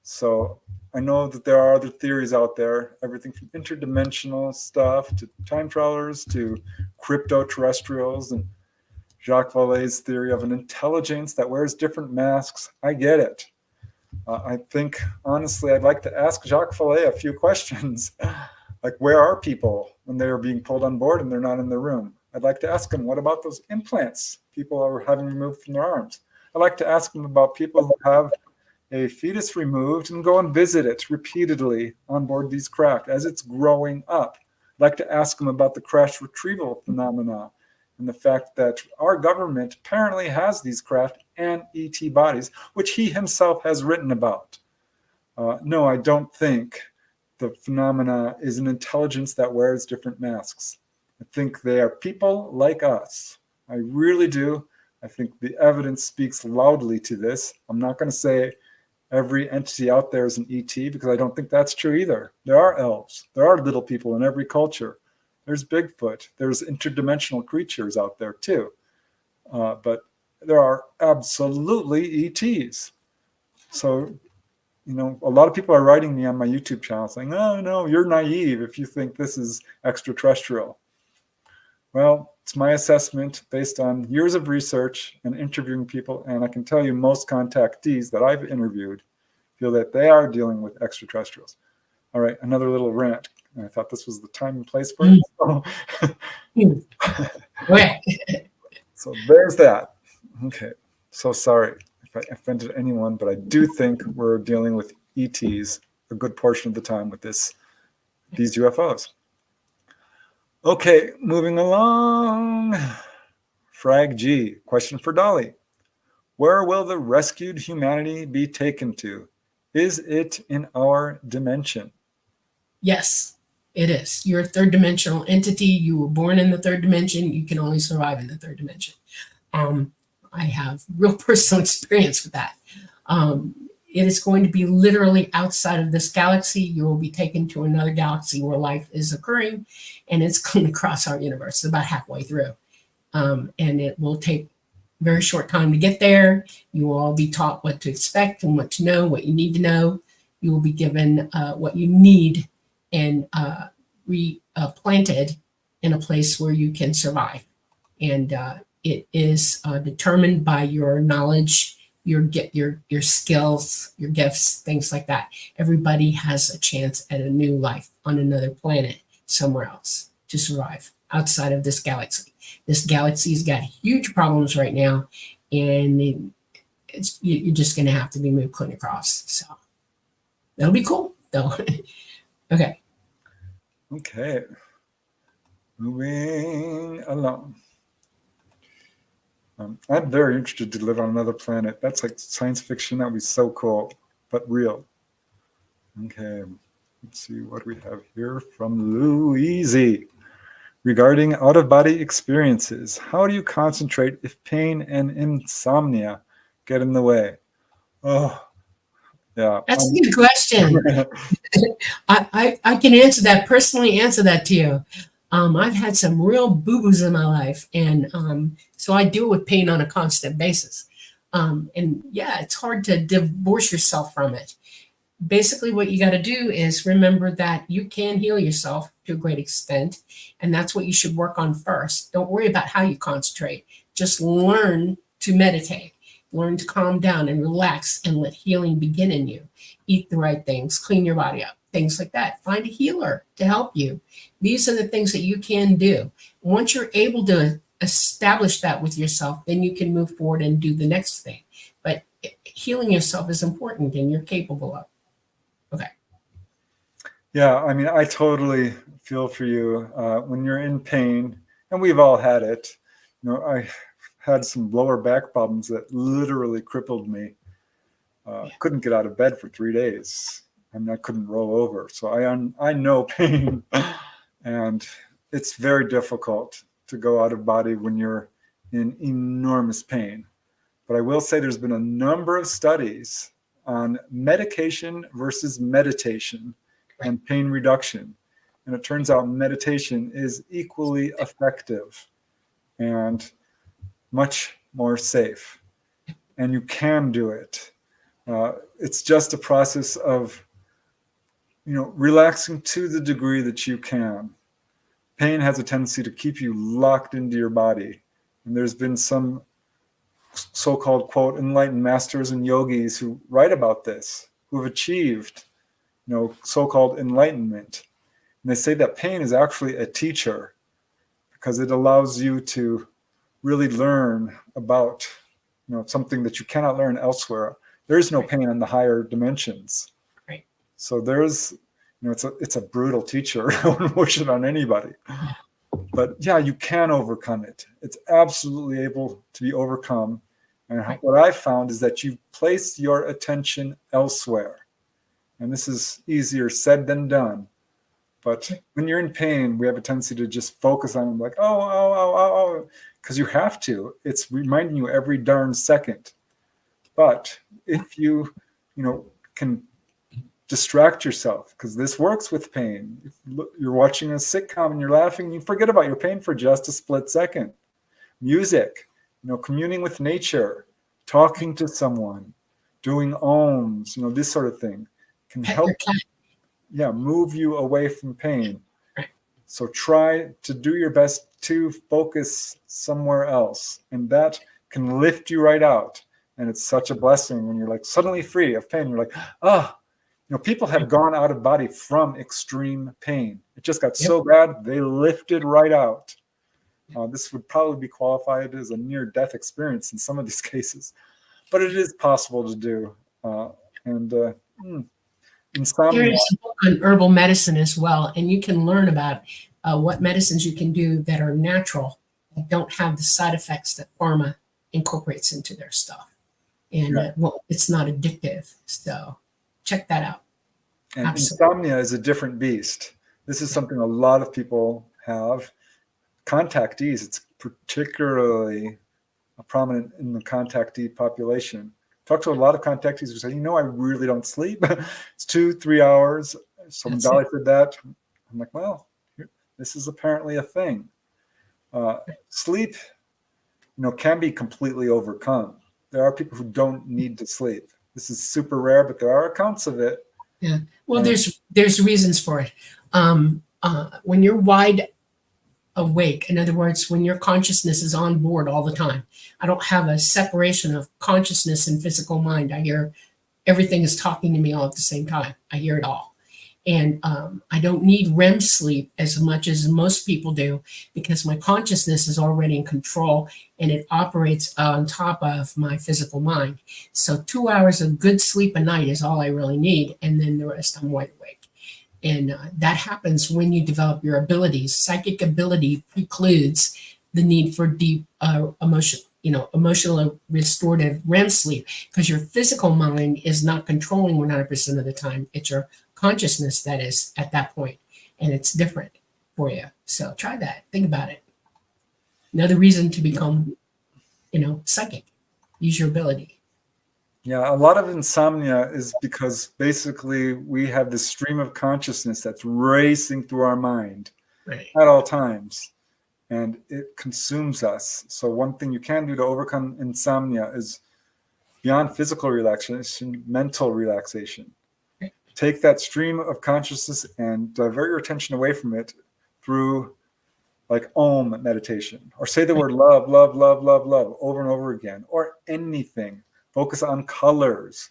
So I know that there are other theories out there, everything from interdimensional stuff to time travelers to crypto-terrestrials and Jacques Vallée's theory of an intelligence that wears different masks. I get it. I think, honestly, I'd like to ask Jacques Vallée a few questions. Like, where are people when they're being pulled on board and they're not in the room? I'd like to ask him, what about those implants people are having removed from their arms? I'd like to ask him about people who have a fetus removed and go and visit it repeatedly on board these craft as it's growing up. I'd like to ask him about the crash retrieval phenomena and the fact that our government apparently has these craft and ET bodies, which he himself has written about. No, I don't think the phenomena is an intelligence that wears different masks. I think they are people like us. I really do. I think the evidence speaks loudly to this. I'm not going to say every entity out there is an ET because I don't think that's true either. There are elves. There are little people in every culture. There's Bigfoot. There's interdimensional creatures out there too. But there are absolutely ETs. So, you know, a lot of people are writing me on my YouTube channel saying, oh, no, you're naive if you think this is extraterrestrial. Well, it's my assessment based on years of research and interviewing people. And I can tell you most contactees that I've interviewed feel that they are dealing with extraterrestrials. All right, another little rant. I thought this was the time and place for it. So there's that. Okay, so sorry if I offended anyone, but I do think we're dealing with ETs a good portion of the time with these UFOs. Okay, moving along. Frag G, question for Dolly. Where will the rescued humanity be taken to? Is it in our dimension? Yes, it is. You're a third dimensional entity. You were born in the third dimension. You can only survive in the third dimension. I have real personal experience with that. It is going to be literally outside of this galaxy. You will be taken to another galaxy where life is occurring, and it's going to cross our universe. It's about halfway through. And it will take a very short time to get there. You will all be taught what to expect and what to know, what you need to know. You will be given what you need and replanted in a place where you can survive. And it is determined by your knowledge, your skills, your gifts, things like that. Everybody has a chance at a new life on another planet somewhere else to survive outside of this galaxy. This galaxy's got huge problems right now, and you're just going to have to be moved clean across. So that'll be cool, though. Okay. Okay. Moving along. I'm very interested to live on another planet. That's like science fiction. That would be so cool, but real. Okay. Let's see what we have here from Louise. Regarding out-of-body experiences, how do you concentrate if pain and insomnia get in the way? Oh, yeah. That's a good question. I can answer that, personally answer that to you. I've had some real boo-boos in my life, and so I deal with pain on a constant basis. And yeah, it's hard to divorce yourself from it. Basically, what you got to do is remember that you can heal yourself to a great extent, and that's what you should work on first. Don't worry about how you concentrate. Just learn to meditate. Learn to calm down and relax and let healing begin in you. Eat the right things, clean your body up, things like that. Find a healer to help you. These are the things that you can do. Once you're able to establish that with yourself, then you can move forward and do the next thing. But healing yourself is important, and you're capable of. Okay. Yeah, I mean, I totally feel for you when you're in pain, and we've all had it. You know, I had some lower back problems that literally crippled me. Couldn't get out of bed for 3 days. I mean, I couldn't roll over. So I know pain, and it's very difficult to go out of body when you're in enormous pain. But I will say there's been a number of studies on medication versus meditation and pain reduction. And it turns out meditation is equally effective and much more safe. And you can do it. It's just a process of, relaxing to the degree that you can. Pain has a tendency to keep you locked into your body. And there's been some so-called, quote, enlightened masters and yogis who write about this, who have achieved, so-called enlightenment. And they say that pain is actually a teacher because it allows you to really learn about, something that you cannot learn elsewhere. There is no pain in the higher dimensions. Right. So there's, it's a brutal teacher. I wouldn't wish it on anybody. But yeah, you can overcome it. It's absolutely able to be overcome. And what I found is that you place your attention elsewhere. And this is easier said than done. But when you're in pain, we have a tendency to just focus on like, oh, because you have to. It's reminding you every darn second. But if you, can distract yourself, because this works with pain. If you're watching a sitcom and you're laughing, and you forget about your pain for just a split second. Music, communing with nature, talking to someone, doing ohms, this sort of thing can help move you away from pain. So try to do your best to focus somewhere else, and that can lift you right out. And it's such a blessing when you're like suddenly free of pain. You're like, people have gone out of body from extreme pain. It just got so bad, they lifted right out. This would probably be qualified as a near-death experience in some of these cases, but it is possible to do. Insomnia. There is a book on herbal medicine as well, and you can learn about what medicines you can do that are natural, that don't have the side effects that pharma incorporates into their stuff. And it's not addictive. So check that out. And insomnia is a different beast. This is something a lot of people have. Contactees, it's particularly prominent in the contactee population. Talk to a lot of contactees who say, I really don't sleep. It's 2-3 hours. So when Dolly said that, I'm like, well, this is apparently a thing. Sleep, can be completely overcome. There are people who don't need to sleep. This is super rare, but there are accounts of it. Yeah. Well, there's reasons for it. When you're wide awake, in other words, when your consciousness is on board all the time, I don't have a separation of consciousness and physical mind. I hear everything is talking to me all at the same time. I hear it all. And I don't need REM sleep as much as most people do, because my consciousness is already in control and it operates on top of my physical mind. So 2 hours of good sleep a night is all I really need. And then the rest I'm wide awake. And that happens when you develop your abilities. Psychic ability precludes the need for deep emotional restorative REM sleep, because your physical mind is not controlling 100% of the time. It's your consciousness that is at that point, and it's different for you. So try that. Think about it. Another reason to become, psychic. Use your ability. Yeah, a lot of insomnia is because basically we have this stream of consciousness that's racing through our mind at all times, and it consumes us. So one thing you can do to overcome insomnia is, beyond physical relaxation, mental relaxation. Take that stream of consciousness and divert your attention away from it through like Om meditation, or say the word love, love, love, love, love over and over again, or anything. Focus on colors,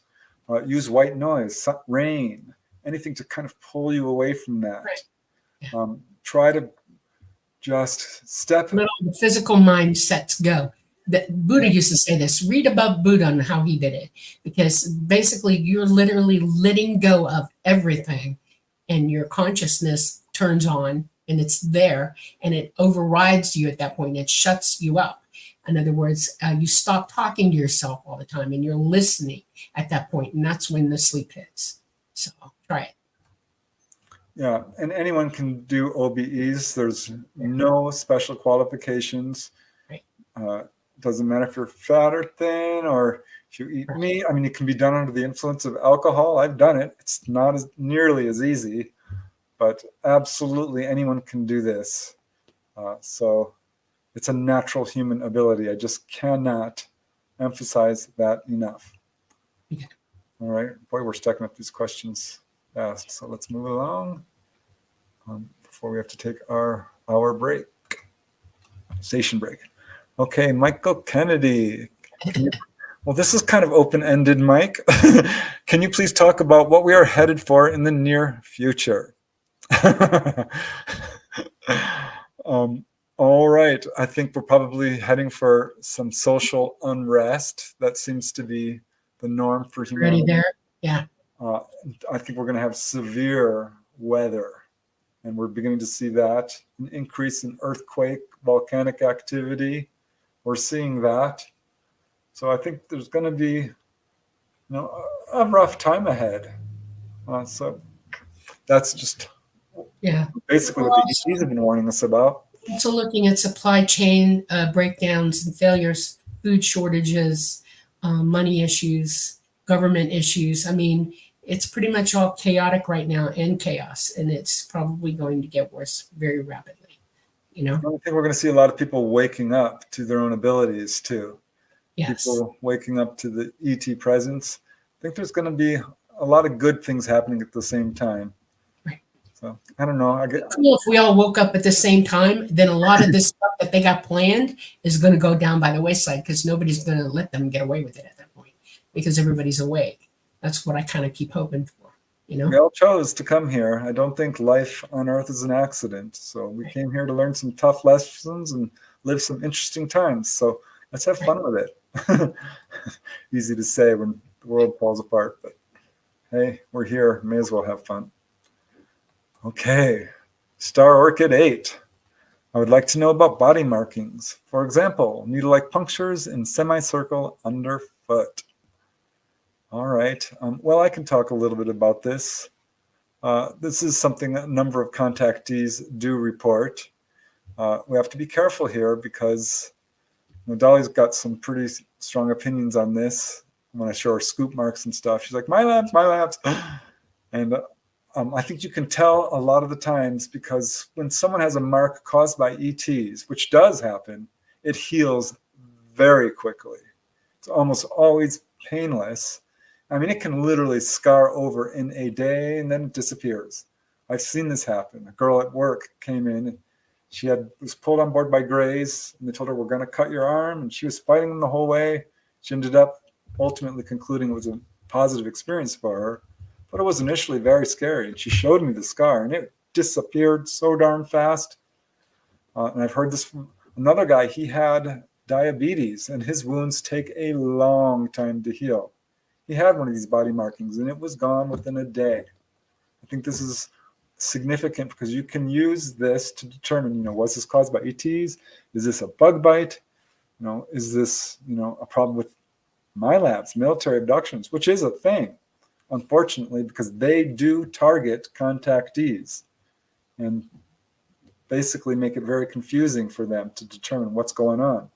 use white noise, rain, anything to kind of pull you away from that. Try to just step. Let all the physical mindsets go. Buddha used to say this, read about Buddha and how he did it, because basically you're literally letting go of everything and your consciousness turns on and it's there and it overrides you at that point. It shuts you up. In other words, you stop talking to yourself all the time and you're listening at that point, and that's when the sleep hits. So try it. Yeah, and anyone can do OBEs. There's no special qualifications. Doesn't matter if you're fat or thin or if you eat meat. I mean, it can be done under the influence of alcohol. I've done it. It's not nearly as easy, but absolutely anyone can do this. So it's a natural human ability. I just cannot emphasize that enough. All right. Boy, we're stacking up these questions fast. So let's move along before we have to take our hour break, station break. Okay, Michael Kennedy. Well, this is kind of open-ended, Mike. Can you please talk about what we are headed for in the near future? All right. I think we're probably heading for some social unrest. That seems to be the norm for Already humanity. there? Yeah. I think we're going to have severe weather, and we're beginning to see that. An increase in earthquake, volcanic activity. We're seeing that. So I think there's going to be, a rough time ahead. So that's just basically what the ETs have been warning us about. Also looking at supply chain breakdowns and failures, food shortages, money issues, government issues. I mean, it's pretty much all chaotic right now and chaos, and it's probably going to get worse very rapidly. I think we're going to see a lot of people waking up to their own abilities too. Yes. People waking up to the ET presence. I think there's going to be a lot of good things happening at the same time. Right. So I don't know. Cool if we all woke up at the same time, then a lot of this stuff that they got planned is going to go down by the wayside because nobody's going to let them get away with it at that point because everybody's awake. That's what I kind of keep hoping for. We all chose to come here. I don't think life on Earth is an accident. So we came here to learn some tough lessons and live some interesting times. So let's have fun with it. Easy to say when the world falls apart, but hey, we're here. May as well have fun. Okay, Star Orchid 8. I would like to know about body markings. For example, needle-like punctures in semicircle underfoot. All right. Well, I can talk a little bit about this. This is something a number of contactees do report. We have to be careful here because Dolly's got some pretty strong opinions on this. When I show her scoop marks and stuff, she's like, my labs. And I think you can tell a lot of the times because when someone has a mark caused by ETs, which does happen, it heals very quickly. It's almost always painless. I mean, it can literally scar over in a day and then it disappears. I've seen this happen. A girl at work came in and she was pulled on board by Grays and they told her, we're going to cut your arm. And she was fighting them the whole way. She ended up ultimately concluding it was a positive experience for her, but it was initially very scary. And she showed me the scar and it disappeared so darn fast. And I've heard this from another guy. He had diabetes and his wounds take a long time to heal. He had one of these body markings and it was gone within a day. I think this is significant because you can use this to determine, was this caused by ETs? Is this a bug bite? Is this, a problem with MILABs, military abductions, which is a thing, unfortunately, because they do target contactees and basically make it very confusing for them to determine what's going on.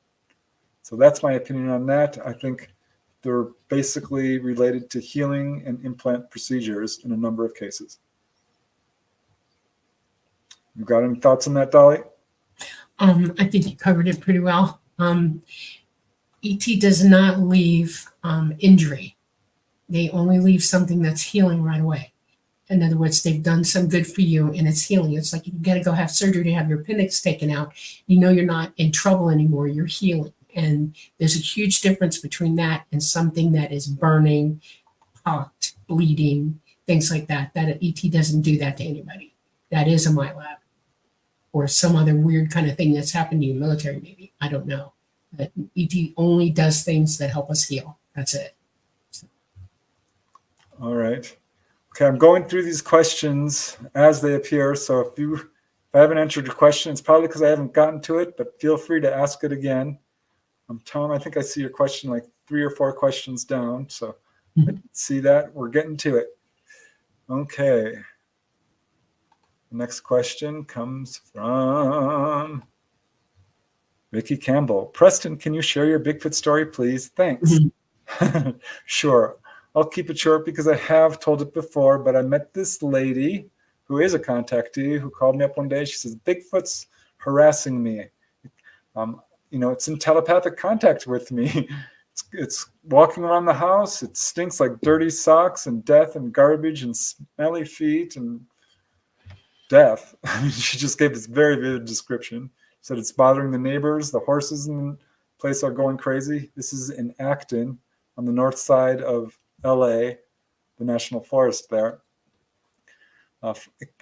So that's my opinion on that. I think they're basically related to healing and implant procedures in a number of cases. You got any thoughts on that, Dolly? I think you covered it pretty well. ET does not leave injury. They only leave something that's healing right away. In other words, they've done some good for you and it's healing. It's like you got to go have surgery to have your appendix taken out. You're not in trouble anymore. You're healing. And there's a huge difference between that and something that is burning, pocked, bleeding, things like that. That ET doesn't do that to anybody. That is a MILAB or some other weird kind of thing that's happened to you, military maybe. I don't know. But ET only does things that help us heal. That's it. All right. Okay, I'm going through these questions as they appear. So if I haven't answered your question, it's probably because I haven't gotten to it, but feel free to ask it again. Tom, I think I see your question like 3 or 4 questions down. So I didn't see that. We're getting to it. Okay. The next question comes from Vicky Campbell. Preston, can you share your Bigfoot story, please? Thanks. Sure. I'll keep it short because I have told it before, but I met this lady who is a contactee who called me up one day. She says, Bigfoot's harassing me. It's in telepathic contact with me. It's walking around the house. It stinks like dirty socks and death and garbage and smelly feet and death. She just gave this very vivid description. Said it's bothering the neighbors, the horses in place are going crazy. This is in Acton on the north side of LA, the National Forest there.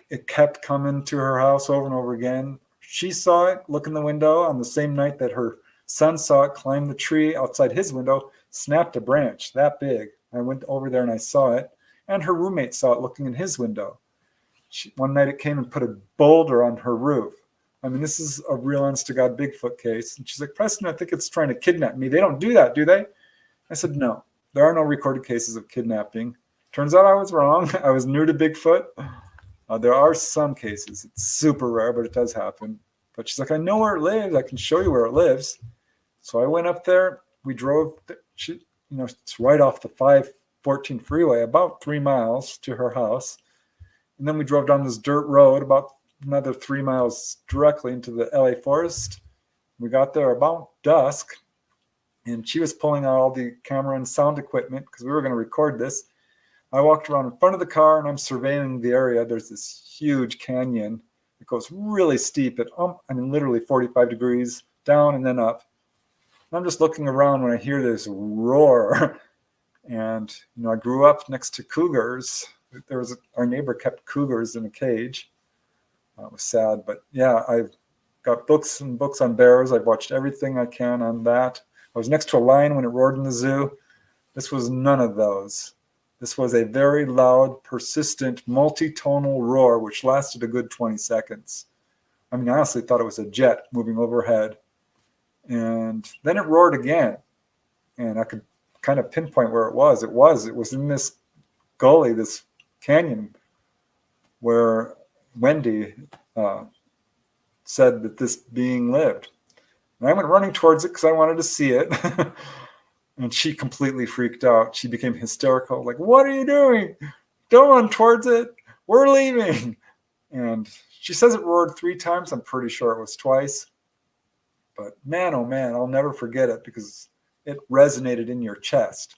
It kept coming to her house over and over again. She saw it, look in the window on the same night that her son saw it, climb the tree outside his window, snapped a branch that big. I went over there and I saw it. And her roommate saw it looking in his window. One night it came and put a boulder on her roof. I mean, this is a real honest-to-God Bigfoot case. And she's like, Preston, I think it's trying to kidnap me. They don't do that, do they? I said, no. There are no recorded cases of kidnapping. Turns out I was wrong. I was new to Bigfoot. There are some cases. It's super rare, but it does happen. But she's like, I know where it lives. I can show you where it lives. So I went up there. We drove. It's right off the 514 freeway, about 3 miles to her house. And then we drove down this dirt road about another 3 miles directly into the LA forest. We got there about dusk, and she was pulling out all the camera and sound equipment because we were going to record this. I walked around in front of the car and I'm surveying the area. There's this huge canyon. It goes really steep at, literally 45 degrees down and then up. And I'm just looking around when I hear this roar. And, I grew up next to cougars. Our neighbor kept cougars in a cage. It was sad, but yeah, I've got books and books on bears. I've watched everything I can on that. I was next to a lion when it roared in the zoo. This was none of those. This was a very loud, persistent, multi-tonal roar, which lasted a good 20 seconds. I honestly thought it was a jet moving overhead. And then it roared again. And I could kind of pinpoint where it was. It was in this gully, this canyon, where Wendy said that this being lived. And I went running towards it because I wanted to see it. And she completely freaked out. She became hysterical. Like, what are you doing? Don't run towards it. We're leaving. And she says it roared 3 times. I'm pretty sure it was twice. But man, oh man, I'll never forget it because it resonated in your chest.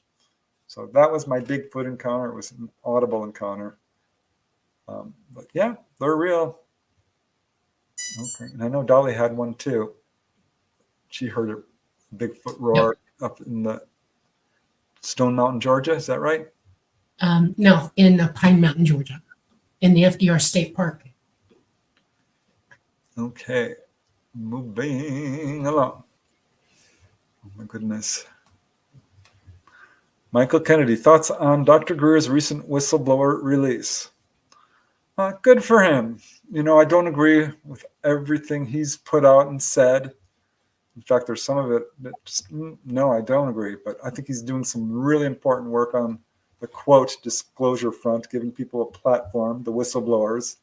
So that was my Bigfoot encounter. It was an audible encounter. But yeah, they're real. Okay. And I know Dolly had one too. She heard a Bigfoot roar up in the Stone Mountain, Georgia. Is that right? No, in Pine Mountain, Georgia, in the FDR State Park. Okay, moving along. Oh my goodness. Michael Kennedy, thoughts on Dr. Greer's recent whistleblower release? Good for him. I don't agree with everything he's put out and said. In fact, there's some of it that just, no, I don't agree. But I think he's doing some really important work on the quote disclosure front, giving people a platform, the whistleblowers.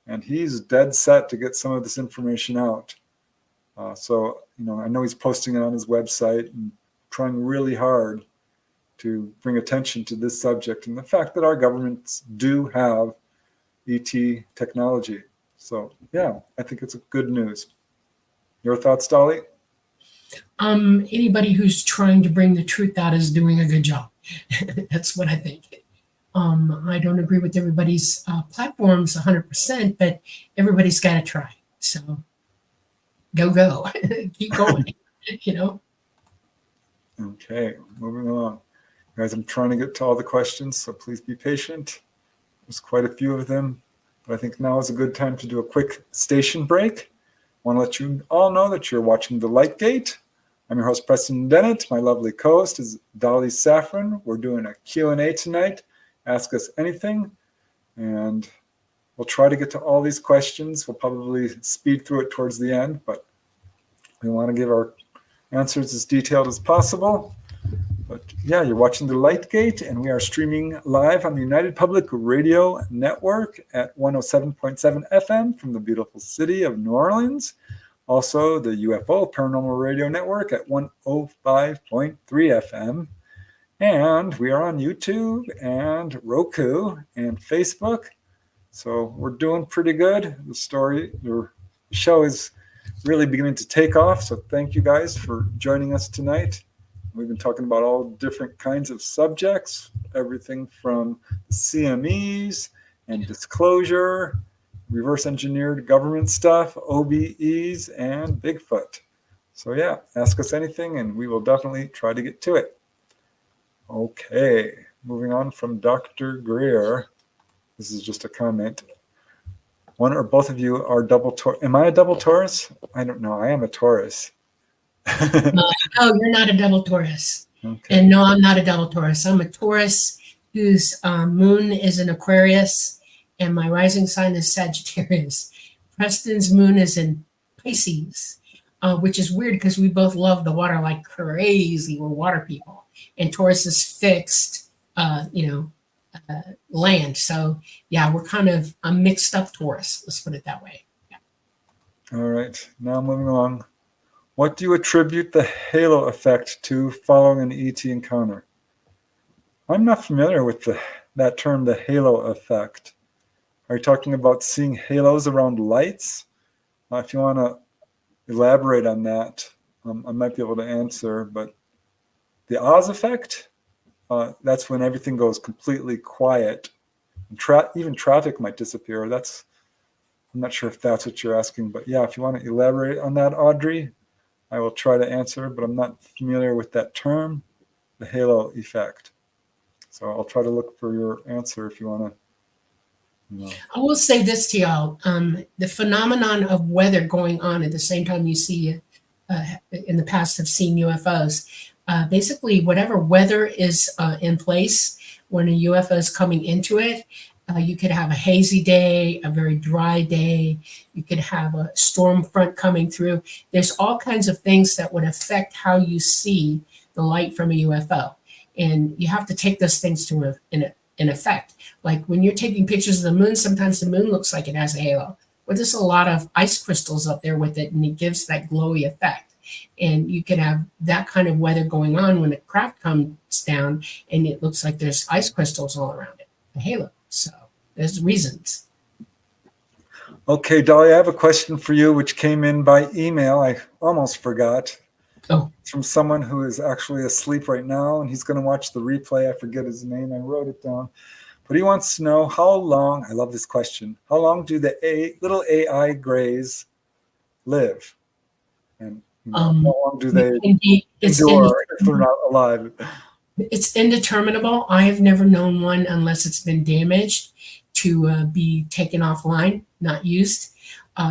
And he's dead set to get some of this information out. So, I know he's posting it on his website and trying really hard to bring attention to this subject and the fact that our governments do have ET technology. So, yeah, I think it's good news. Your thoughts, Dolly? Anybody who's trying to bring the truth out is doing a good job. That's what I think. I don't agree with everybody's platforms 100%, but everybody's got to try. So go, keep going, Okay, moving along. Guys, I'm trying to get to all the questions, so please be patient. There's quite a few of them, but I think now is a good time to do a quick station break. I want to let you all know that you're watching The Light Gate. I'm your host, Preston Dennett. My lovely co-host is Dolly Safran. We're doing a Q&A tonight. Ask us anything, and we'll try to get to all these questions. We'll probably speed through it towards the end, but we want to give our answers as detailed as possible. But yeah, you're watching The Light Gate, and we are streaming live on the United Public Radio Network at 107.7 FM from the beautiful city of New Orleans. Also, the UFO Paranormal Radio Network at 105.3 FM. And we are on YouTube and Roku and Facebook. So we're doing pretty good. The show is really beginning to take off. So thank you guys for joining us tonight. We've been talking about all different kinds of subjects, everything from CMEs and disclosure, reverse engineered government stuff, OBEs, and Bigfoot. So yeah, ask us anything and we will definitely try to get to it. Okay, moving on from Dr. Greer. This is just a comment. One or both of you are double Taurus. Am I a double Taurus? I don't know. I am a Taurus. No, you're not a double Taurus. Okay. And no, I'm not a double Taurus. I'm a Taurus whose moon is in Aquarius and my rising sign is Sagittarius. Preston's moon is in Pisces, which is weird because we both love the water like crazy. We're water people. And Taurus is fixed, land. So yeah, we're kind of a mixed up Taurus. Let's put it that way. Yeah. All right. Now moving along. What do you attribute the halo effect to following an ET encounter? I'm not familiar with that term, the halo effect. Are you talking about seeing halos around lights? If you want to elaborate on that, I might be able to answer. But the Oz effect, that's when everything goes completely quiet. Even traffic might disappear. I'm not sure if that's what you're asking. But yeah, if you want to elaborate on that, Audrey, I will try to answer, but I'm not familiar with that term, the halo effect. So I'll try to look for your answer if you want to. I will say this to y'all. The phenomenon of weather going on at the same time you see, in the past have seen UFOs. Basically, whatever weather is in place when a UFO is coming into it, you could have a hazy day, a very dry day. You could have a storm front coming through. There's all kinds of things that would affect how you see the light from a UFO. And you have to take those things in effect. Like when you're taking pictures of the moon, sometimes the moon looks like it has a halo. Well, there's a lot of ice crystals up there with it, and it gives that glowy effect. And you can have that kind of weather going on when a craft comes down and it looks like there's ice crystals all around it, a halo. So there's reasons. Okay, Dolly, I have a question for you, which came in by email. I almost forgot. Oh. It's from someone who is actually asleep right now, and he's going to watch the replay. I forget his name. I wrote it down. But he wants to know how long, I love this question, how long do the little AI grays live? And how long do they endure if they're not alive? It's indeterminable. I have never known one unless it's been damaged to be taken offline, not used.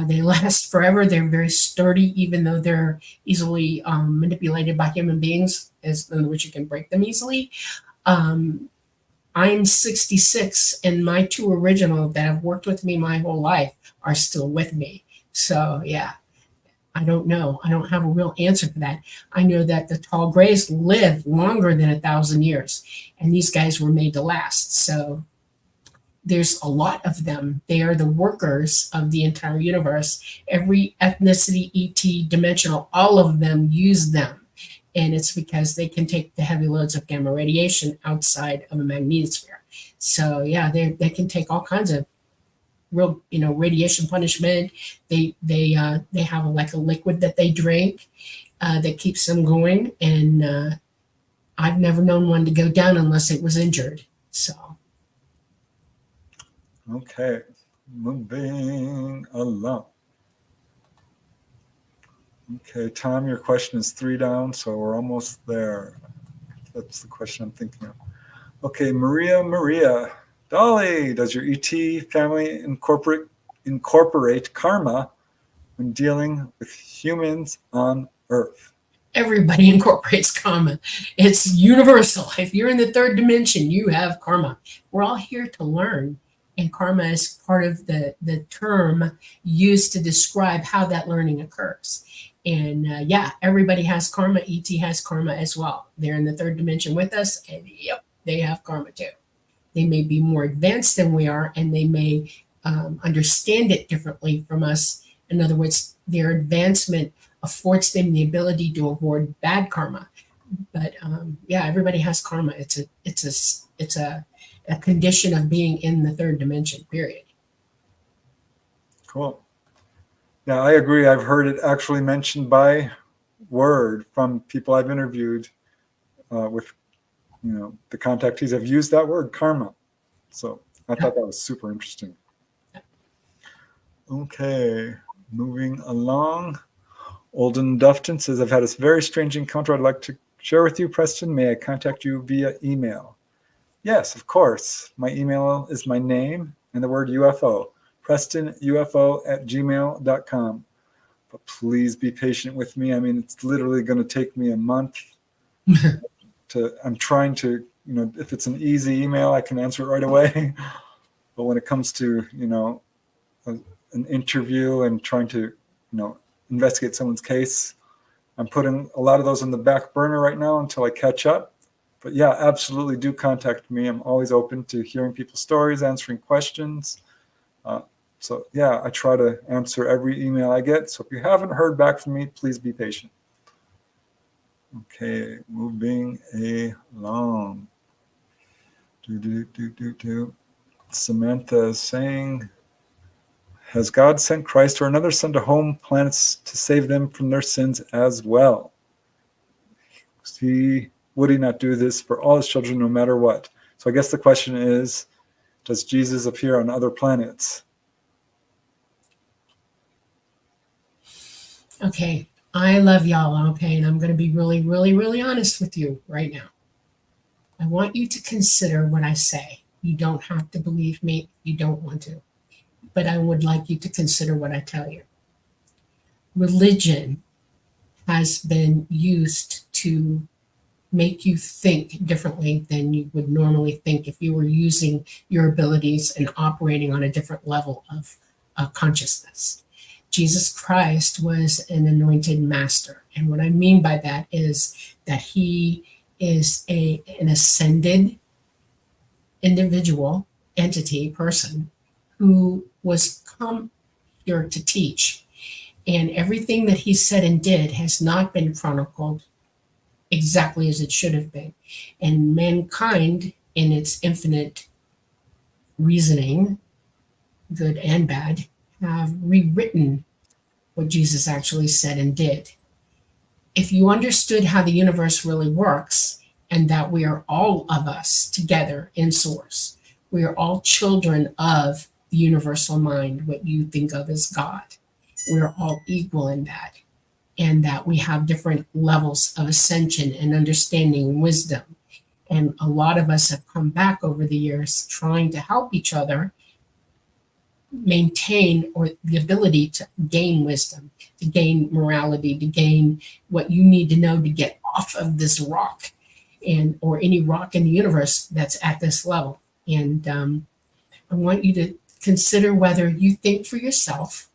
They last forever. They're very sturdy, even though they're easily manipulated by human beings, in which you can break them easily. I'm 66, and my two original that have worked with me my whole life are still with me. So yeah, I don't know. I don't have a real answer for that. I know that the tall grays live longer than 1,000 years, and these guys were made to last. So there's a lot of them. They are the workers of the entire universe. Every ethnicity, ET, dimensional, all of them use them. And it's because they can take the heavy loads of gamma radiation outside of a magnetosphere. So yeah, they can take all kinds of real, radiation punishment. They have like a liquid that they drink that keeps them going. And I've never known one to go down unless it was injured. So. Okay, moving along. Okay, Tom, your question is 3 down, so we're almost there. That's the question I'm thinking of. Okay, Maria. Dolly, does your ET family incorporate karma when dealing with humans on Earth? Everybody incorporates karma. It's universal. If you're in the third dimension, you have karma. We're all here to learn. And karma is part of the term used to describe how that learning occurs. And yeah, everybody has karma. ET has karma as well. They're in the third dimension with us, and yep, they have karma too. They may be more advanced than we are, and they may understand it differently from us. In other words, their advancement affords them the ability to avoid bad karma. But yeah, everybody has karma. It's a condition of being in the third dimension, period. Cool. Yeah, I agree. I've heard it actually mentioned by word from people I've interviewed with, the contactees have used that word, karma. So I thought that was super interesting. Okay, moving along. Olden Dufton says, I've had a very strange encounter I'd like to share with you, Preston. May I contact you via email? Yes, of course. My email is my name and the word UFO, prestonufo@gmail.com. But please be patient with me. I mean, it's literally going to take me a month I'm trying to, if it's an easy email, I can answer it right away. But when it comes to, an interview and trying to, investigate someone's case, I'm putting a lot of those on the back burner right now until I catch up. But yeah, absolutely do contact me. I'm always open to hearing people's stories, answering questions. So yeah, I try to answer every email I get. So if you haven't heard back from me, please be patient. Okay, moving along. Samantha is saying, has God sent Christ or another son to home planets to save them from their sins as well? Would he not do this for all his children no matter what? So I guess the question is, does Jesus appear on other planets? Okay, I love y'all, okay, and I'm going to be really, really, really honest with you right now. I want you to consider what I say. You don't have to believe me if you don't want to, but I would like you to consider what I tell you. Religion has been used to make you think differently than you would normally think if you were using your abilities and operating on a different level of consciousness. Jesus Christ was an anointed master. And what I mean by that is that he is an ascended individual, entity, person who was come here to teach. And everything that he said and did has not been chronicled exactly as it should have been. And mankind, in its infinite reasoning, good and bad, have rewritten what Jesus actually said and did. If you understood how the universe really works, and that we are all of us together in source, we are all children of the universal mind, what you think of as God. We're all equal in that, and that we have different levels of ascension and understanding and wisdom. And a lot of us have come back over the years trying to help each other maintain or the ability to gain wisdom, to gain morality, to gain what you need to know to get off of this rock and or any rock in the universe that's at this level. And I want you to consider whether you think for yourself,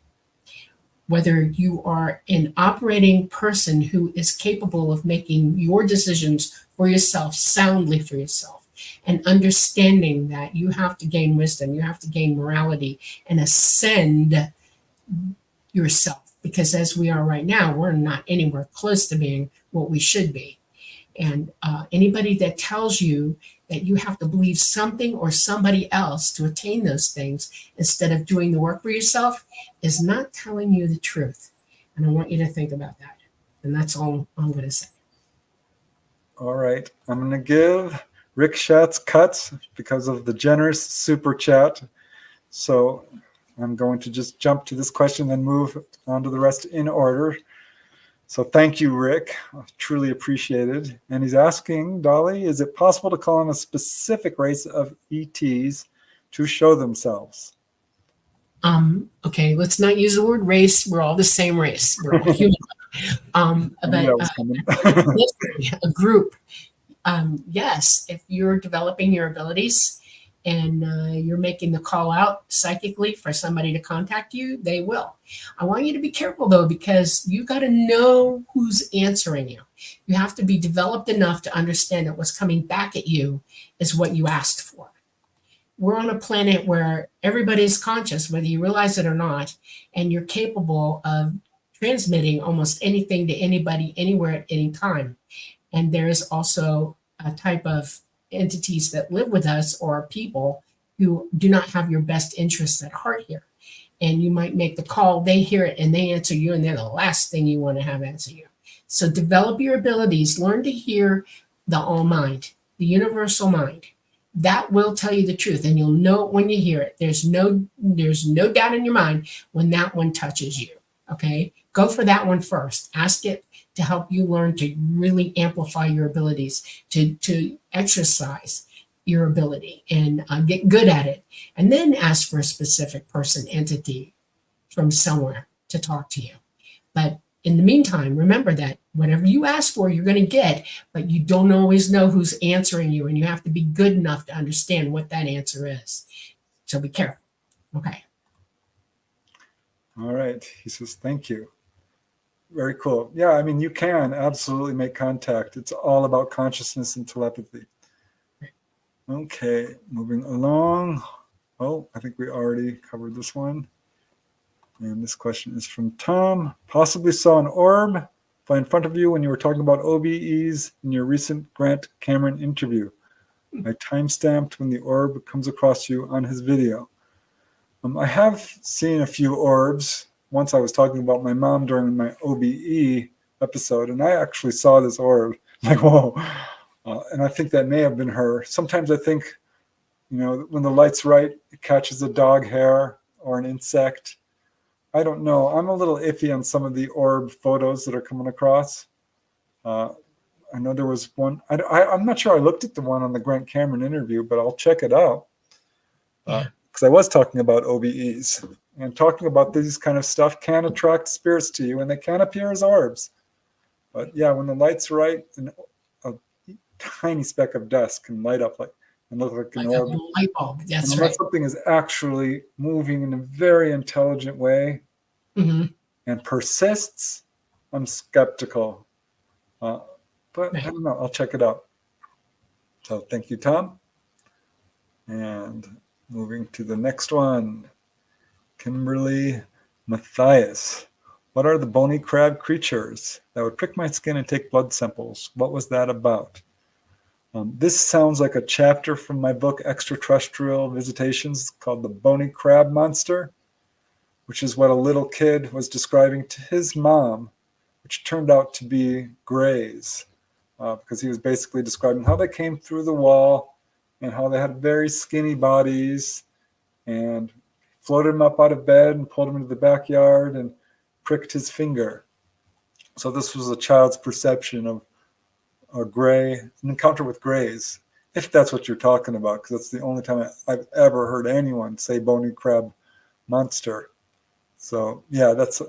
whether you are an operating person who is capable of making your decisions for yourself, soundly for yourself, and understanding that you have to gain wisdom, you have to gain morality and ascend yourself. Because as we are right now, we're not anywhere close to being what we should be. And anybody that tells you that you have to believe something or somebody else to attain those things instead of doing the work for yourself is not telling you the truth. And I want you to think about that. And that's all I'm going to say. All right. I'm going to give Rick Schatz cuts because of the generous super chat. So I'm going to just jump to this question and move on to the rest in order. So thank you, Rick. Truly appreciated. And he's asking, Dolly, is it possible to call on a specific race of ETs to show themselves? Okay, let's not use the word race. We're all the same race. We're all human. A group. Yes, if you're developing your abilities and you're making the call out psychically for somebody to contact you, they will. I want you to be careful though, because you got to know who's answering you. You have to be developed enough to understand that what's coming back at you is what you asked for. We're on a planet where everybody's conscious, whether you realize it or not, and you're capable of transmitting almost anything to anybody, anywhere, at any time. And there is also a type of entities that live with us or people who do not have your best interests at heart here. And you might make the call, they hear it, and they answer you, and they're the last thing you want to have answer you. So develop your abilities, learn to hear the all mind, the universal mind. That will tell you the truth, and you'll know it when you hear it. There's no doubt in your mind when that one touches you. Okay, go for that one first. Ask it to help you learn to really amplify your abilities, to exercise your ability and get good at it. And then ask for a specific person, entity from somewhere to talk to you. But in the meantime, remember that whatever you ask for, you're going to get, but you don't always know who's answering you, and you have to be good enough to understand what that answer is. So be careful. Okay. All right. He says, thank you. Very cool. Yeah, I mean, you can absolutely make contact. It's all about consciousness and telepathy. Okay, moving along. Oh, I think we already covered this one. And this question is from Tom. Possibly saw an orb fly in front of you when you were talking about OBEs in your recent Grant Cameron interview. I timestamped when the orb comes across you on his video. I have seen a few orbs. Once I was talking about my mom during my OBE episode, and I actually saw this orb. Like, whoa. And I think that may have been her. Sometimes I think, when the light's right, it catches a dog hair or an insect. I don't know. I'm a little iffy on some of the orb photos that are coming across. I know there was one. I'm not sure I looked at the one on the Grant Cameron interview, but I'll check it out. Because I was talking about OBEs. And talking about these kind of stuff can attract spirits to you, and they can appear as orbs. But yeah, when the light's right, a tiny speck of dust can light up and look like an orb. A light bulb. That's and right. Something is actually moving in a very intelligent way and persists, I'm skeptical. But I don't know. I'll check it out. So thank you, Tom. And moving to the next one. Kimberly Matthias. What are the bony crab creatures that would prick my skin and take blood samples? What was that about? This sounds like a chapter from my book, Extraterrestrial Visitations, called The Bony Crab Monster, which is what a little kid was describing to his mom, which turned out to be grays, because he was basically describing how they came through the wall and how they had very skinny bodies and floated him up out of bed and pulled him into the backyard and pricked his finger. So this was a child's perception of an encounter with grays, if that's what you're talking about, because that's the only time I've ever heard anyone say bony crab monster. So yeah, that's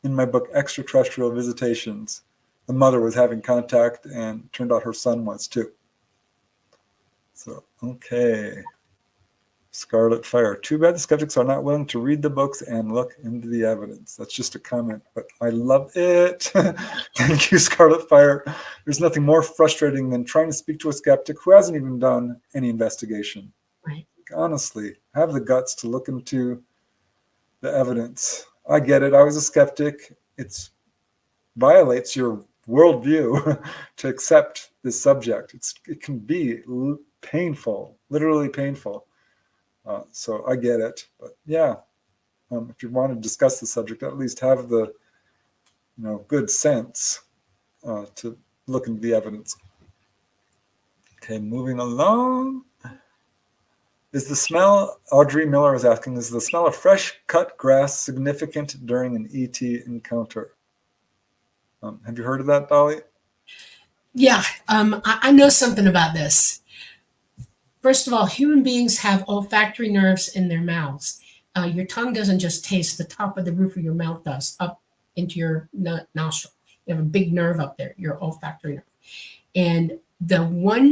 in my book, Extraterrestrial Visitations. The mother was having contact, and turned out her son was too. So, okay. Scarlet Fire. Too bad the skeptics are not willing to read the books and look into the evidence. That's just a comment, but I love it. Thank you, Scarlet Fire. There's nothing more frustrating than trying to speak to a skeptic who hasn't even done any investigation. Right. Honestly, have the guts to look into the evidence. I get it. I was a skeptic. It violates your worldview to accept this subject. It can be painful, literally painful. So I get it, but yeah, if you want to discuss the subject, at least have the, good sense to look into the evidence. Okay, moving along. Is the smell, Audrey Miller is asking, is the smell of fresh cut grass significant during an ET encounter? Have you heard of that, Dolly? Yeah, I know something about this. First of all, human beings have olfactory nerves in their mouths. Your tongue doesn't just taste, the top of the roof of your mouth does, up into your nostril. You have a big nerve up there, your olfactory nerve. And the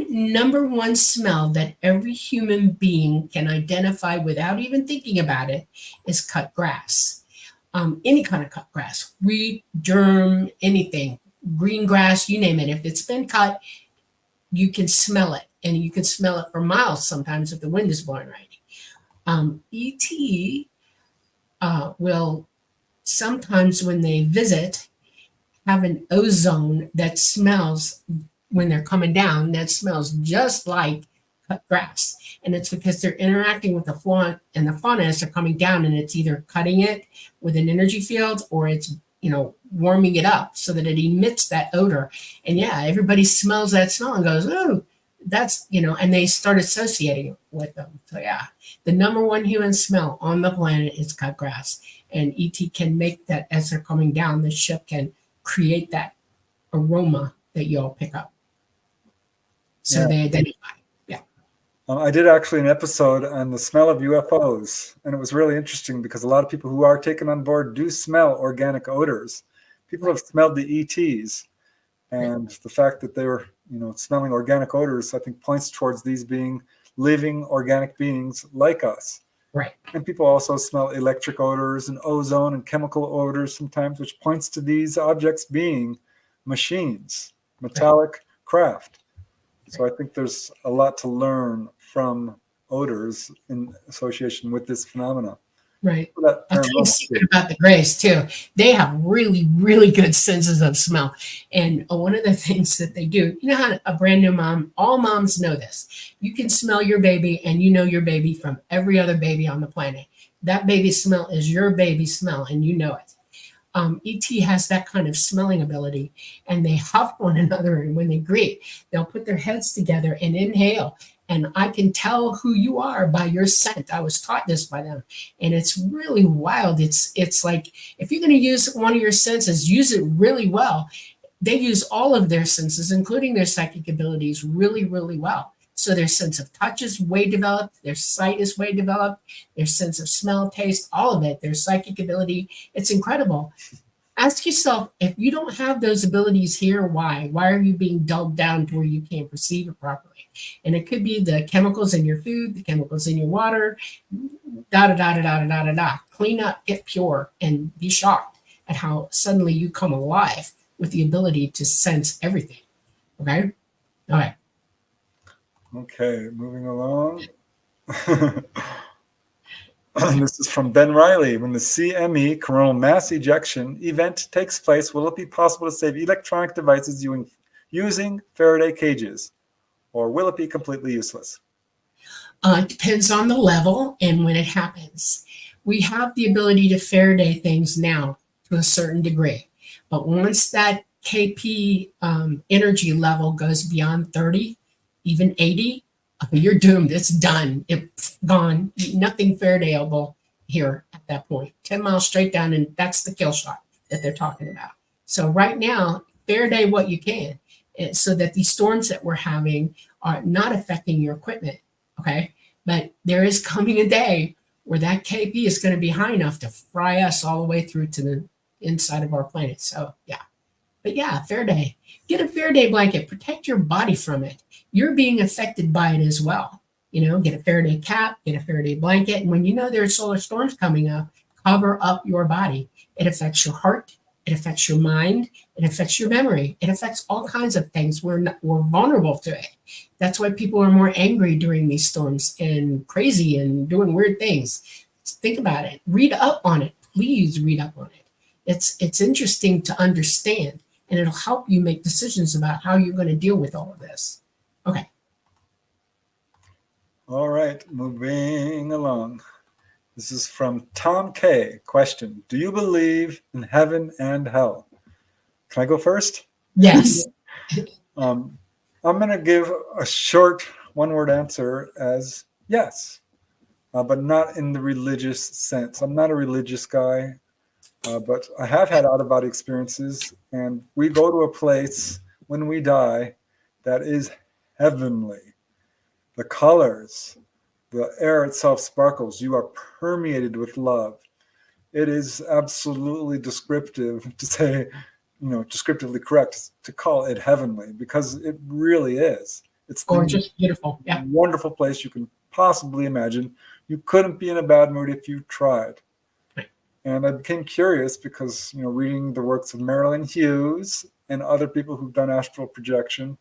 number one smell that every human being can identify without even thinking about it is cut grass. Any kind of cut grass, weed, germ, anything, green grass, you name it. If it's been cut, you can smell it. And you can smell it for miles sometimes if the wind is blowing right. ET will sometimes, when they visit, have an ozone that smells, when they're coming down, that smells just like cut grass. And it's because they're interacting with the flora and the fauna as they're coming down, and it's either cutting it with an energy field or it's warming it up so that it emits that odor. And yeah, everybody smells that smell and goes, oh, that's, and they start associating with them. So yeah, the number one human smell on the planet is cut grass. And ET can make that as they're coming down, the ship can create that aroma that you all pick up. So Yeah. they identify. Yeah. I did actually an episode on the smell of UFOs, and it was really interesting because a lot of people who are taken on board do smell organic odors. People have smelled the ETs, and the fact that they're smelling organic odors, I think, points towards these being living organic beings like us. Right. And people also smell electric odors and ozone and chemical odors sometimes, which points to these objects being machines, metallic craft. So I think there's a lot to learn from odors in association with this phenomena. Right. I'll tell you a secret about the Greys too. They have really, really good senses of smell. And one of the things that they do, how a brand new mom, all moms know this. You can smell your baby and you know your baby from every other baby on the planet. That baby smell is your baby smell and you know it. ET has that kind of smelling ability, and they huff one another, and when they greet, they'll put their heads together and inhale. And I can tell who you are by your scent. I was taught this by them, and it's really wild. It's like if you're going to use one of your senses, use it really well. They use all of their senses, including their psychic abilities, really, really well. So their sense of touch is way developed, their sight is way developed, their sense of smell, taste, all of it, their psychic ability. It's incredible. Ask yourself, if you don't have those abilities here, why? Why are you being dulled down to where you can't perceive it properly? And it could be the chemicals in your food, the chemicals in your water, da da da da da da da da. Clean up, get pure, and be shocked at how suddenly you come alive with the ability to sense everything. Okay? All right. Okay, moving along. This is from Ben Riley. When the CME, coronal mass ejection event takes place, will it be possible to save electronic devices using Faraday cages? Or will it be completely useless? It depends on the level and when it happens. We have the ability to Faraday things now to a certain degree. But once that KP energy level goes beyond 30, even 80, you're doomed. It's done. It's gone. Nothing Faradayable here at that point. 10 miles straight down, and that's the kill shot that they're talking about. So right now, Faraday what you can, so that these storms that we're having are not affecting your equipment. Okay. But there is coming a day where that KP is going to be high enough to fry us all the way through to the inside of our planet. So yeah. But yeah, Faraday. Get a Faraday blanket. Protect your body from it. You're being affected by it as well. Get a Faraday cap, get a Faraday blanket. And when you know there's solar storms coming up, cover up your body. It affects your heart. It affects your mind. It affects your memory. It affects all kinds of things. We're vulnerable to it. That's why people are more angry during these storms and crazy and doing weird things. Think about it. Read up on it. Please read up on it. It's interesting to understand, and it'll help you make decisions about how you're going to deal with all of this. Okay. All right, moving along. This is from Tom K. Question: do you believe in heaven and hell? Can I go first? Yes. I'm going to give a short one-word answer as yes, but not in the religious sense. I'm not a religious guy, but I have had out-of-body experiences, and we go to a place when we die that is heavenly. The colors, the air itself sparkles. You are permeated with love. It is absolutely descriptive to say, descriptively correct to call it heavenly, because it really is. It's gorgeous, beautiful, yeah, wonderful place you can possibly imagine. You couldn't be in a bad mood if you tried. And I became curious because, reading the works of Marilyn Hughes and other people who've done astral projection,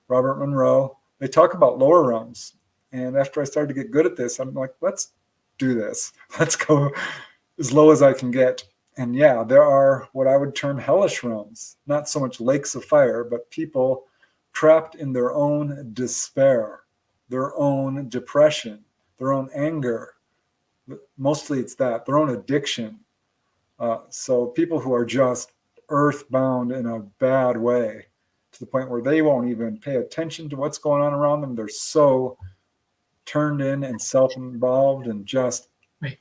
Robert Monroe, they talk about lower realms. And after I started to get good at this, I'm like, let's do this. Let's go as low as I can get. And yeah, there are what I would term hellish realms, not so much lakes of fire, but people trapped in their own despair, their own depression, their own anger. Mostly it's that, their own addiction. So people who are just earthbound in a bad way, to the point where they won't even pay attention to what's going on around them. They're so turned in and self-involved and just Right.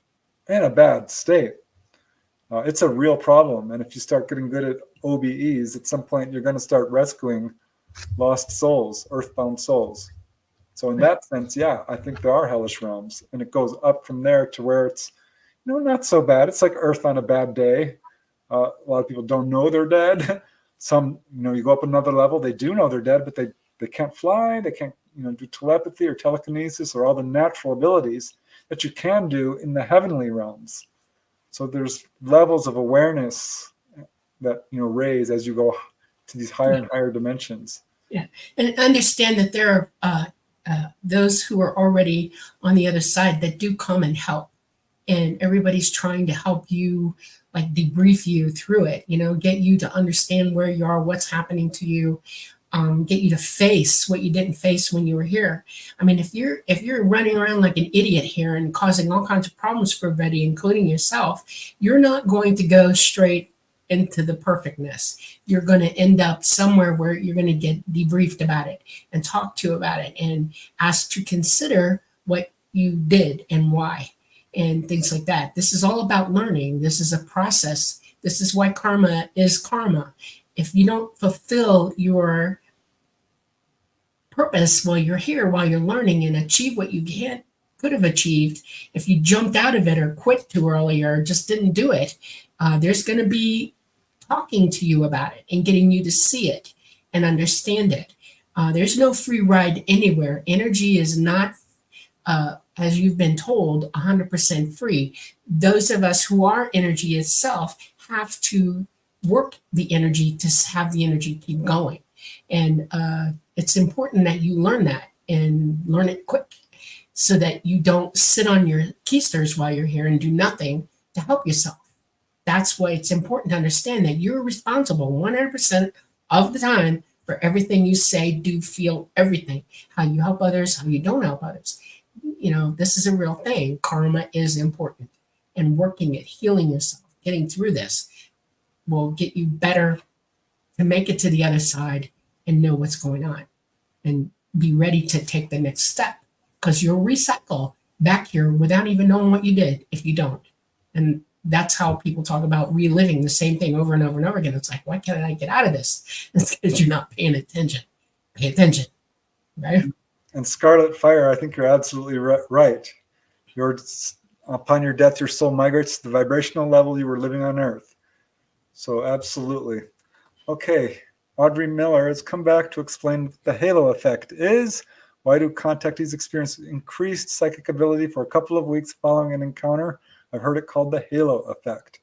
in a bad state. It's a real problem. And if you start getting good at OBEs, at some point you're going to start rescuing lost souls, earthbound souls. So in that sense, yeah, I think there are hellish realms, and it goes up from there to where it's, not so bad. It's like Earth on a bad day. A lot of people don't know they're dead. Some, you go up another level, they do know they're dead, but they can't fly. They can't, do telepathy or telekinesis or all the natural abilities that you can do in the heavenly realms. So there's levels of awareness that, raise as you go to these higher and higher dimensions. Yeah, and understand that there are those who are already on the other side that do come and help, and everybody's trying to help you, like debrief you through it, get you to understand where you are, what's happening to you, get you to face what you didn't face when you were here. I mean, if you're running around like an idiot here and causing all kinds of problems for everybody, including yourself, you're not going to go straight into the perfectness. You're going to end up somewhere where you're going to get debriefed about it and talked to about it and asked to consider what you did and why and things like that. This is all about learning. This is a process. This is why karma is karma. If you don't fulfill your purpose while you're here, while you're learning and achieve what you could have achieved, if you jumped out of it or quit too early or just didn't do it, there's going to be talking to you about it and getting you to see it and understand it. There's no free ride anywhere. Energy is not, as you've been told, 100% free. Those of us who are energy itself have to work the energy to have the energy keep going. And it's important that you learn that and learn it quick so that you don't sit on your keisters while you're here and do nothing to help yourself. That's why it's important to understand that you're responsible 100% of the time for everything you say, do, feel, everything, how you help others, how you don't help others. This is a real thing. Karma is important, and working it, healing yourself, getting through this will get you better to make it to the other side and know what's going on and be ready to take the next step, because you'll recycle back here without even knowing what you did if you don't. And that's how people talk about reliving the same thing over and over and over again. It's like, why can't I get out of this? It's because you're not paying attention. Pay attention, right? And Scarlet Fire, I think you're absolutely right. Upon your death, your soul migrates to the vibrational level you were living on Earth. So absolutely. Okay, Audrey Miller has come back to explain what the halo effect is. Why do contactees experience increased psychic ability for a couple of weeks following an encounter? I've heard it called the halo effect.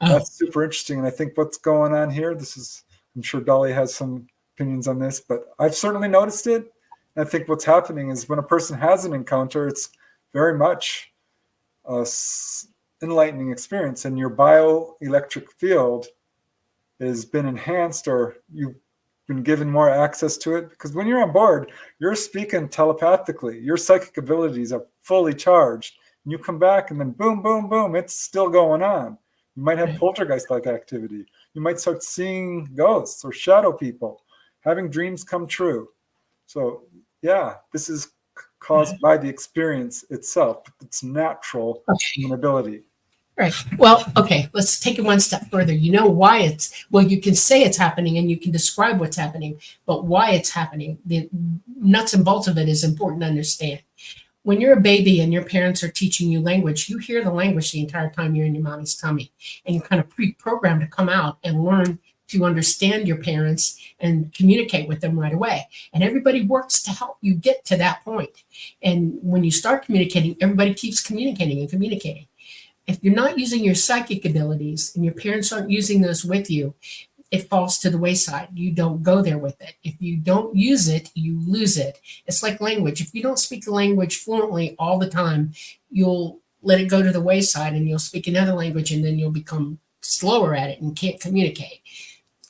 Oh. That's super interesting. And I think what's going on here, I'm sure Dolly has some opinions on this, but I've certainly noticed it. And I think what's happening is when a person has an encounter, it's very much an enlightening experience, and your bioelectric field has been enhanced, or you've been given more access to it. Because when you're on board, you're speaking telepathically. Your psychic abilities are fully charged. And you come back and then boom, boom, boom, it's still going on. You might have poltergeist-like activity. You might start seeing ghosts or shadow people, having dreams come true. So yeah, this is caused by the experience itself. It's natural human ability. Right. Well, okay, let's take it one step further. You know why you can say it's happening and you can describe what's happening, but why it's happening, the nuts and bolts of it is important to understand. When you're a baby and your parents are teaching you language, you hear the language the entire time you're in your mommy's tummy, and you're kind of pre-programmed to come out and learn to understand your parents and communicate with them right away. And everybody works to help you get to that point. And when you start communicating, everybody keeps communicating and communicating. If you're not using your psychic abilities and your parents aren't using those with you, it falls to the wayside. You don't go there with it. If you don't use it, you lose it. It's like language. If you don't speak the language fluently all the time, you'll let it go to the wayside and you'll speak another language, and then you'll become slower at it and can't communicate.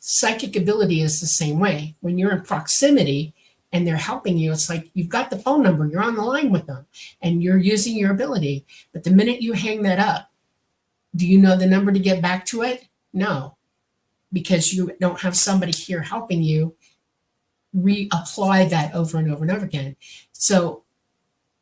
Psychic ability is the same way. When you're in proximity and they're helping you, it's like you've got the phone number, you're on the line with them, and you're using your ability. But the minute you hang that up, do you know the number to get back to it? No, because you don't have somebody here helping you reapply that over and over and over again. So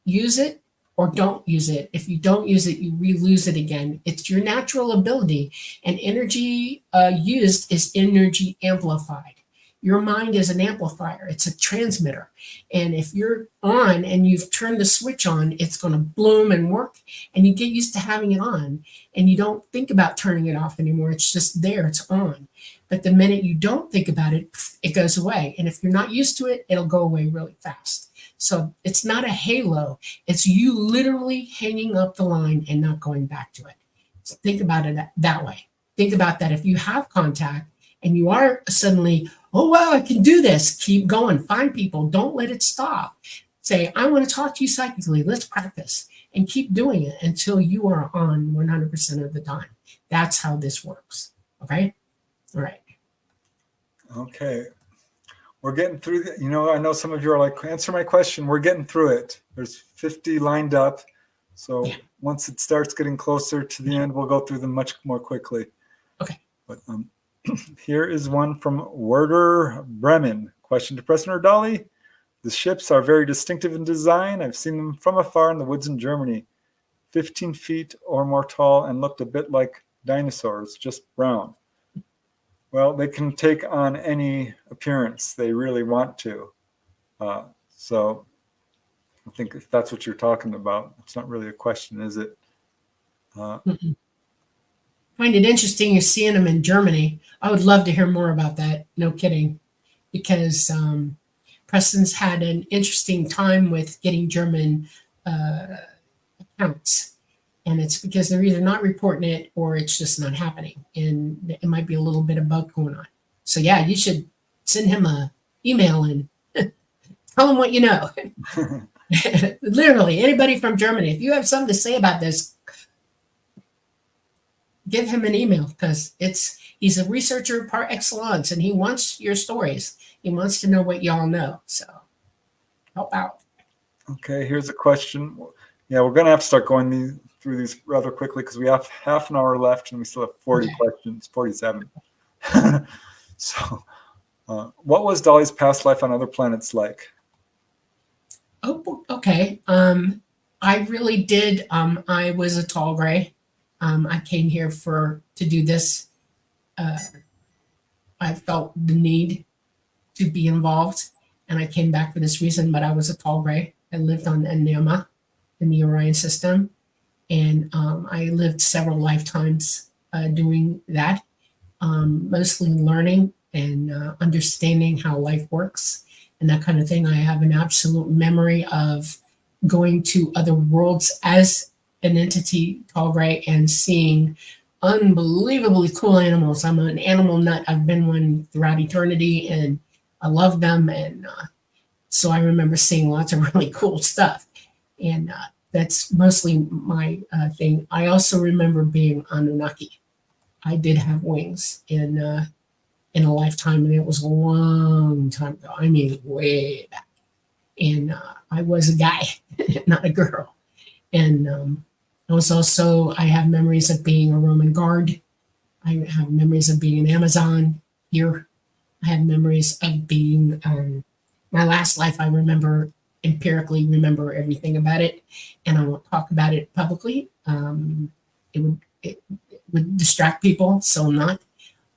use it or don't use it. If you don't use it, you lose it again. It's your natural ability, and energy used is energy amplified. Your mind is an amplifier. It's a transmitter. And if you're on and you've turned the switch on, it's going to bloom and work, and you get used to having it on, and you don't think about turning it off anymore. It's just there, it's on. But the minute you don't think about it, it goes away. And if you're not used to it, it'll go away really fast. So it's not a halo. It's you literally hanging up the line and not going back to it. So think about it that way. Think about that. If you have contact and you are suddenly, oh, wow, I can do this. Keep going. Find people. Don't let it stop. Say, I want to talk to you psychically. Let's practice. And keep doing it until you are on 100% of the time. That's how this works. Okay? All right. Okay. We're getting through the, I know some of you are like, answer my question. We're getting through it. There's 50 lined up. So once it starts getting closer to the end, we'll go through them much more quickly. Okay. But here is one from Werder Bremen. Question to Preston or Dolly. The ships are very distinctive in design. I've seen them from afar in the woods in Germany. 15 feet or more tall and looked a bit like dinosaurs, just brown. Well, they can take on any appearance they really want to. So I think if that's what you're talking about, it's not really a question, is it? Find it interesting you're seeing them in Germany. I would love to hear more about that. No kidding. Because Preston's had an interesting time with getting German accounts. And it's because they're either not reporting it or it's just not happening. And it might be a little bit of both going on. So yeah, you should send him a email and tell him what you know. Literally, anybody from Germany, if you have something to say about this, give him an email, because he's a researcher par excellence and he wants your stories. He wants to know what y'all know. So help out. Okay, here's a question. Yeah, we're going to have to start going through these rather quickly because we have half an hour left and we still have 40 questions, 47. So what was Dolly's past life on other planets like? Oh, okay. I really did. I was a tall gray. I came here to do this. I felt the need to be involved, and I came back for this reason, but I was a tall gray. I lived on Enema in the Orion system, and I lived several lifetimes doing that, mostly learning and understanding how life works and that kind of thing. I have an absolute memory of going to other worlds as an entity, tall gray, and seeing unbelievably cool animals. I'm an animal nut. I've been one throughout eternity, and I love them. And so I remember seeing lots of really cool stuff. And that's mostly my thing. I also remember being Anunnaki. I did have wings in a lifetime, and it was a long time ago. I mean, way back. And I was a guy, not a girl. And I have memories of being a Roman guard. I have memories of being an Amazon here. I have memories of being, my last life, I empirically remember everything about it, and I won't talk about it publicly. It would distract people, so I'm not.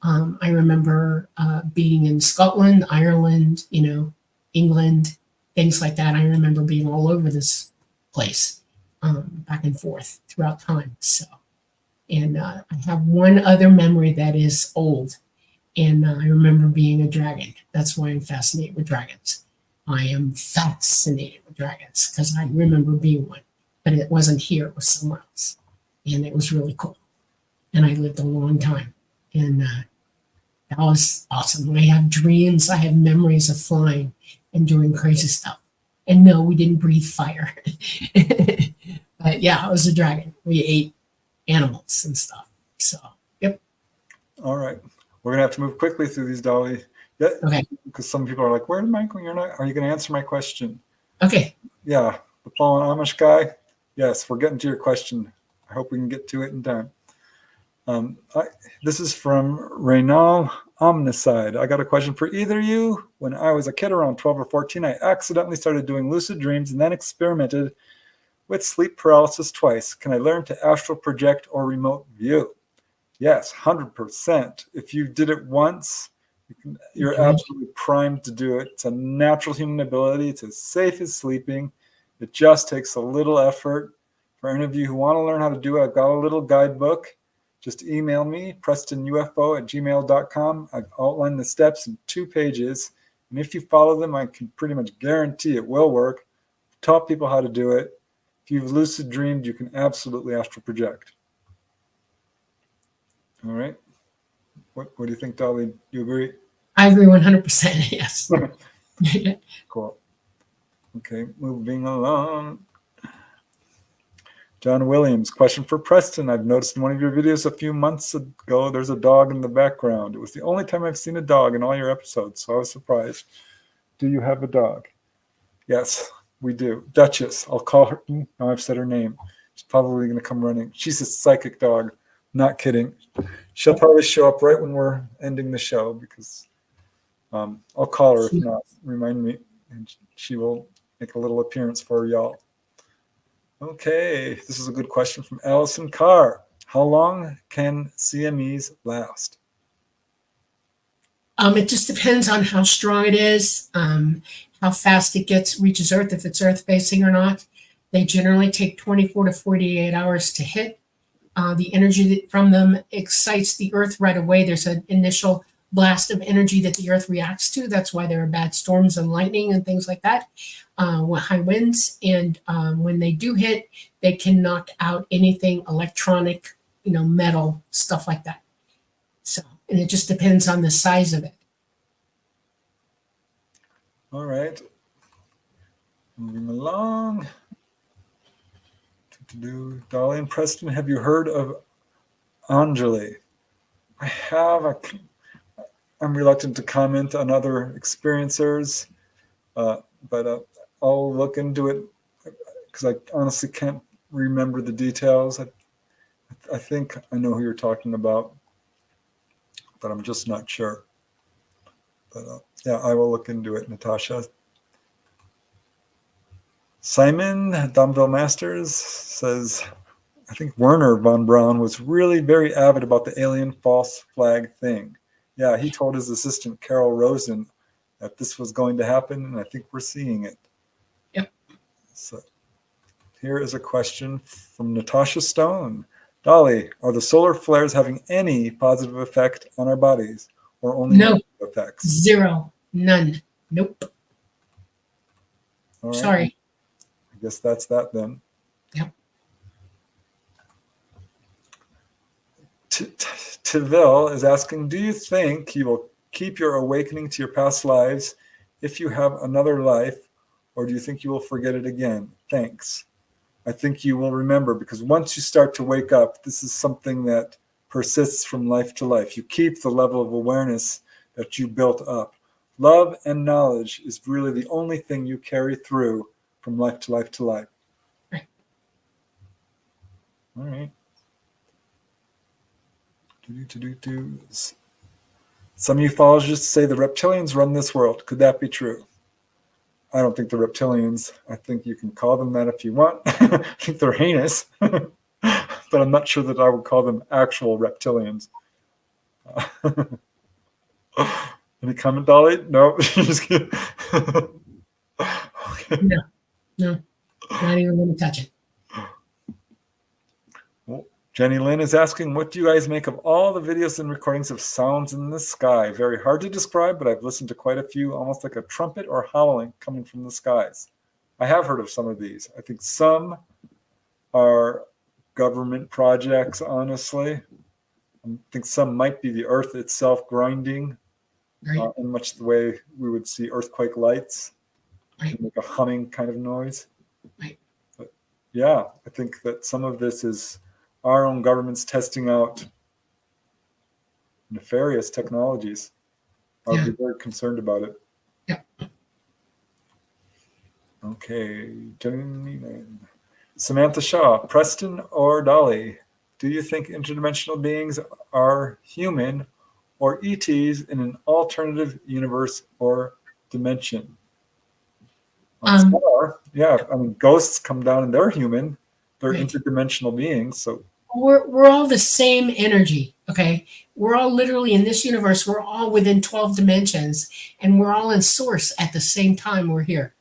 I remember being in Scotland, Ireland, England, things like that. I remember being all over this place, back and forth throughout time. So, and I have one other memory that is old, and I remember being a dragon. That's why I'm fascinated with dragons. I am fascinated with dragons because I remember being one, but it wasn't here, it was somewhere else. And it was really cool. And I lived a long time. And that was awesome. I have dreams, I have memories of flying and doing crazy stuff. And no, we didn't breathe fire. But yeah, I was a dragon. We ate animals and stuff. So, yep. All right. We're going to have to move quickly through these, Dolly. Yeah, okay. Because some people are like, where's Michael? Are you going to answer my question? Okay. Yeah. The fallen Amish guy. Yes, we're getting to your question. I hope we can get to it in time. This is from Reynal Omnicide. I got a question for either of you. When I was a kid around 12 or 14, I accidentally started doing lucid dreams and then experimented with sleep paralysis twice. Can I learn to astral project or remote view? Yes, 100%. If you did it once, you're absolutely primed to do it. It's a natural human ability. It's as safe as sleeping. It just takes a little effort. For any of you who want to learn how to do it, I've got a little guidebook. Just email me, prestonufo@gmail.com. I've outlined the steps in 2 pages. And if you follow them, I can pretty much guarantee it will work. I've taught people how to do it. If you've lucid dreamed, you can absolutely astral project. All right. What do you think, Dolly? You agree? I agree 100%. Yes. Cool. Okay, moving along. John Williams, question for Preston. I've noticed in one of your videos a few months ago, there's a dog in the background. It was the only time I've seen a dog in all your episodes, so I was surprised. Do you have a dog? Yes, we do. Duchess. I'll call her. Now I've said her name. She's probably going to come running. She's a psychic dog. Not kidding. She'll probably show up right when we're ending the show because I'll call her if not. Remind me, and she will make a little appearance for y'all. Okay, this is a good question from Allison Carr. How long can CMEs last? It just depends on how strong it is, how fast it reaches Earth, if it's Earth facing or not. They generally take 24 to 48 hours to hit. The energy from them excites the Earth right away. There's an initial blast of energy that the Earth reacts to. That's why there are bad storms and lightning and things like that, high winds. And when they do hit, they can knock out anything electronic, metal, stuff like that. So, and it just depends on the size of it. All right. Moving along. Dolly and Preston, have you heard of Anjali? I have. I'm reluctant to comment on other experiencers, but I'll look into it because I honestly can't remember the details. I think I know who you're talking about, but I'm just not sure. But yeah, I will look into it, Natasha. Simon Domville Masters says, I think Werner von Braun was really very avid about the alien false flag thing. Yeah, he told his assistant, Carol Rosen, that this was going to happen, and I think we're seeing it. Yep. So here is a question from Natasha Stone. Dolly, are the solar flares having any positive effect on our bodies, or only negative effects? Zero. None. Nope. All right. Sorry. I guess that's that then. Yep. Taville is asking, do you think you will keep your awakening to your past lives if you have another life, or do you think you will forget it again? Thanks. I think you will remember, because once you start to wake up, this is something that persists from life to life. You keep the level of awareness that you built up. Love and knowledge is really the only thing you carry through from life to life to life. Right. All right. Some ufologists say the reptilians run this world. Could that be true? I don't think the reptilians, I think you can call them that if you want. I think they're heinous, but I'm not sure that I would call them actual reptilians. Any comment, Dolly? No, just kidding. Okay. No, not even going to touch it. Well, Jenny Lynn is asking, what do you guys make of all the videos and recordings of sounds in the sky? Very hard to describe, but I've listened to quite a few, almost like a trumpet or howling coming from the skies. I have heard of some of these. I think some are government projects, honestly. I think some might be the earth itself grinding, Right. in much the way we would see earthquake lights, Right. make a humming kind of noise. Right. But yeah, I think that some of this is our own governments testing out nefarious technologies. I'll be very concerned about it. Yeah. Okay, Samantha Shaw, Preston or Dolly? do you think interdimensional beings are human or ETs in an alternative universe or dimension? Some are, yeah. I mean, ghosts come down and they're human. They're Right. interdimensional beings. So We're all the same energy, okay? We're all literally in this universe, we're all within 12 dimensions, and we're all in source at the same time we're here.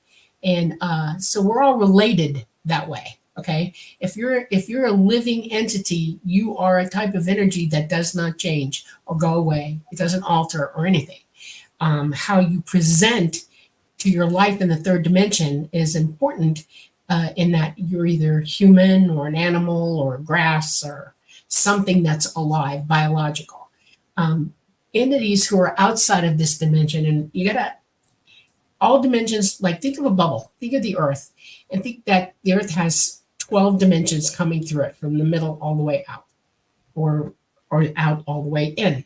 And so we're all related that way, okay? If you're a living entity, you are a type of energy that does not change or go away. It doesn't alter or anything. How you present to your life in the third dimension is important, in that you're either human or an animal or grass or something that's alive, biological. Entities who are outside of this dimension, and you gotta, all dimensions, like think of a bubble, think of the earth, and think that the earth has 12 dimensions coming through it from the middle all the way out, or out all the way in.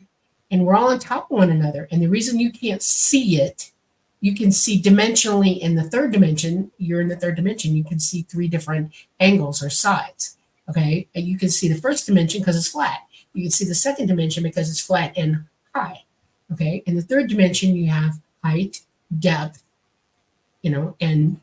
And we're all on top of one another. And the reason you can't see it, you can see dimensionally in the third dimension. You're in the third dimension. You can see 3 different angles or sides. Okay. And you can see the first dimension because it's flat. You can see the second dimension because it's flat and high. Okay. In the third dimension, you have height, depth, and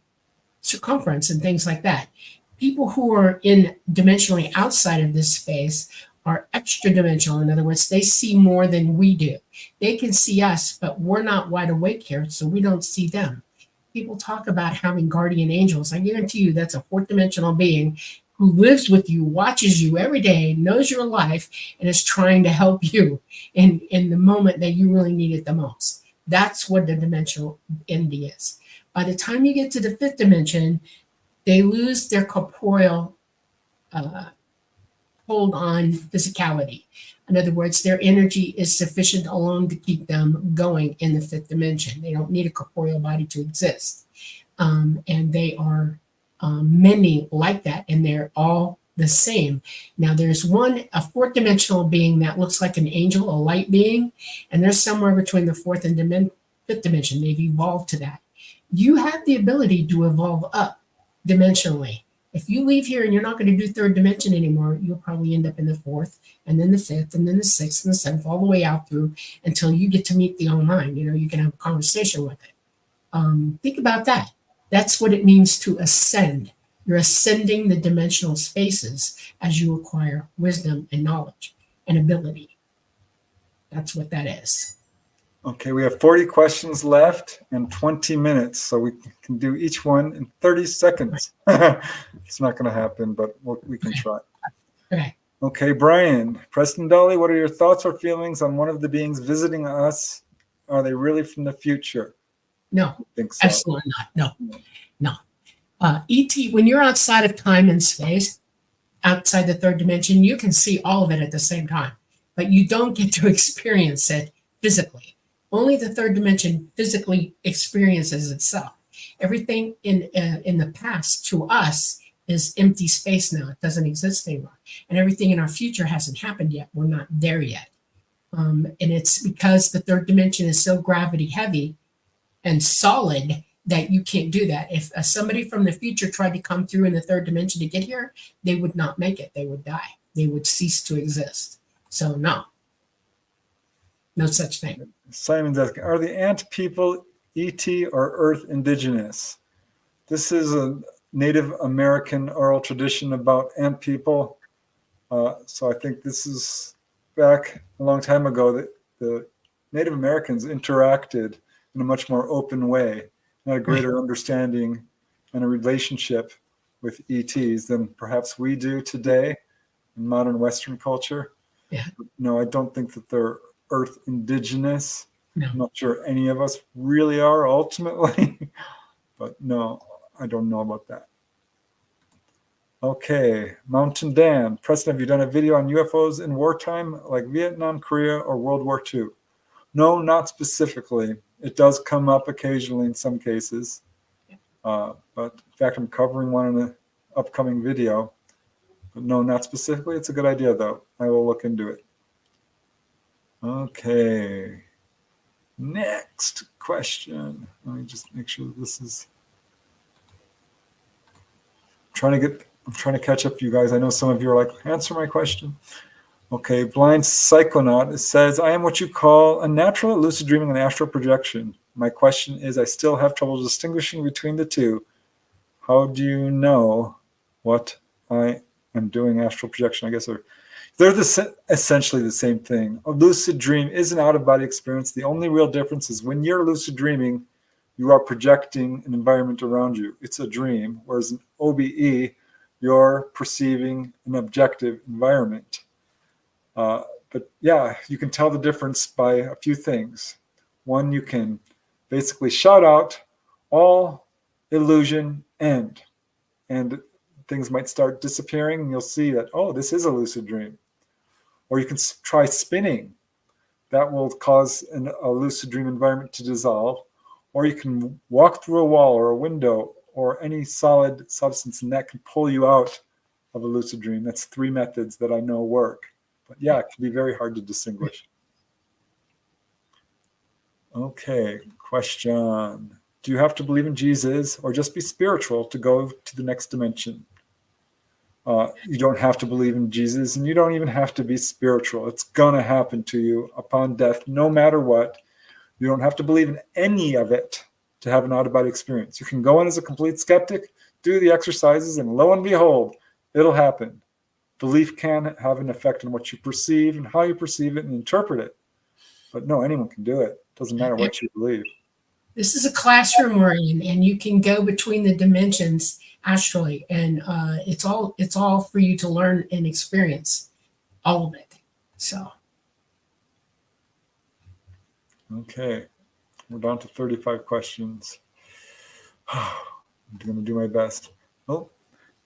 circumference and things like that. People who are in dimensionally outside of this space are extra dimensional. In other words, they see more than we do. They can see us, but we're not wide awake here, so we don't see them. People talk about having guardian angels. I guarantee you that's a fourth dimensional being who lives with you, watches you every day, knows your life, and is trying to help you in the moment that you really need it the most. That's what the dimensional entity is. By the time you get to the fifth dimension, they lose their corporeal hold on physicality. In other words, their energy is sufficient alone to keep them going in the fifth dimension. They don't need a corporeal body to exist. And they are many like that, and they're all the same. Now, there's a fourth dimensional being that looks like an angel, a light being, and they're somewhere between the fourth and fifth dimension. They've evolved to that. You have the ability to evolve up dimensionally. If you leave here and you're not going to do third dimension anymore, you'll probably end up in the fourth, and then the fifth, and then the sixth, and the seventh, all the way out through until you get to meet the online. You can have a conversation with it. Think about that. That's what it means to ascend. You're ascending the dimensional spaces as you acquire wisdom and knowledge and ability. That's what that is. Okay, we have 40 questions left and 20 minutes, so we can do each one in 30 seconds. It's not going to happen, but we can try. Okay. Okay, Brian, Preston, Dolly, what are your thoughts or feelings on one of the beings visiting us? Are they really from the future? No, I think so. absolutely not. No. ET, when you're outside of time and space, outside the third dimension, you can see all of it at the same time, but you don't get to experience it physically. Only the third dimension physically experiences itself. Everything in the past to us is empty space now. It doesn't exist anymore. And everything in our future hasn't happened yet. We're not there yet. And it's because the third dimension is so gravity heavy and solid that you can't do that. If somebody from the future tried to come through in the third dimension to get here, they would not make it. They would die. They would cease to exist. So no such thing. Simon's asking, are the ant people ET or Earth indigenous? This is a Native American oral tradition about ant people. So I think this is back a long time ago that the Native Americans interacted in a much more open way, and had a greater understanding and a relationship with ETs than perhaps we do today in modern Western culture. Yeah. No, I don't think that they're Earth indigenous. No. I'm not sure any of us really are ultimately, but no, I don't know about that. Okay, Mountain Dan. Preston, have you done a video on UFOs in wartime, like Vietnam, Korea, or World War II? No, not specifically. It does come up occasionally in some cases. But in fact, I'm covering one in an upcoming video. But no, not specifically. It's a good idea, though. I will look into it. Okay. Next question. Let me just make sure this is... I'm I'm trying to catch up to you guys. I know some of you are like, answer my question. Okay, Blind Psychonaut, it says, I am what you call a natural at lucid dreaming and astral projection. My question is, I still have trouble distinguishing between the two. How do you know what I am doing astral projection? I guess they're essentially the same thing. A lucid dream is an out-of-body experience. The only real difference is when you're lucid dreaming, you are projecting an environment around you. It's a dream, whereas in OBE, you're perceiving an objective environment. But yeah, you can tell the difference by a few things. One, you can basically shout out, all illusion end. And things might start disappearing and you'll see that, oh, this is a lucid dream. Or you can try spinning. That will cause a lucid dream environment to dissolve. Or you can walk through a wall or a window or any solid substance, and that can pull you out of a lucid dream. That's 3 methods that I know work. But yeah, it can be very hard to distinguish. Okay, question. Do you have to believe in Jesus or just be spiritual to go to the next dimension? You don't have to believe in Jesus, and you don't even have to be spiritual. It's going to happen to you upon death, no matter what. You don't have to believe in any of it to have an out-of-body experience. You can go in as a complete skeptic, do the exercises, and lo and behold, it'll happen. Belief can have an effect on what you perceive and how you perceive it and interpret it. But no, anyone can do it. It doesn't matter what you believe. This is a classroom we're in, and you can go between the dimensions astrally, and it's all for you to learn and experience all of it. So okay, we're down to 35 questions. I'm going to do my best. Oh,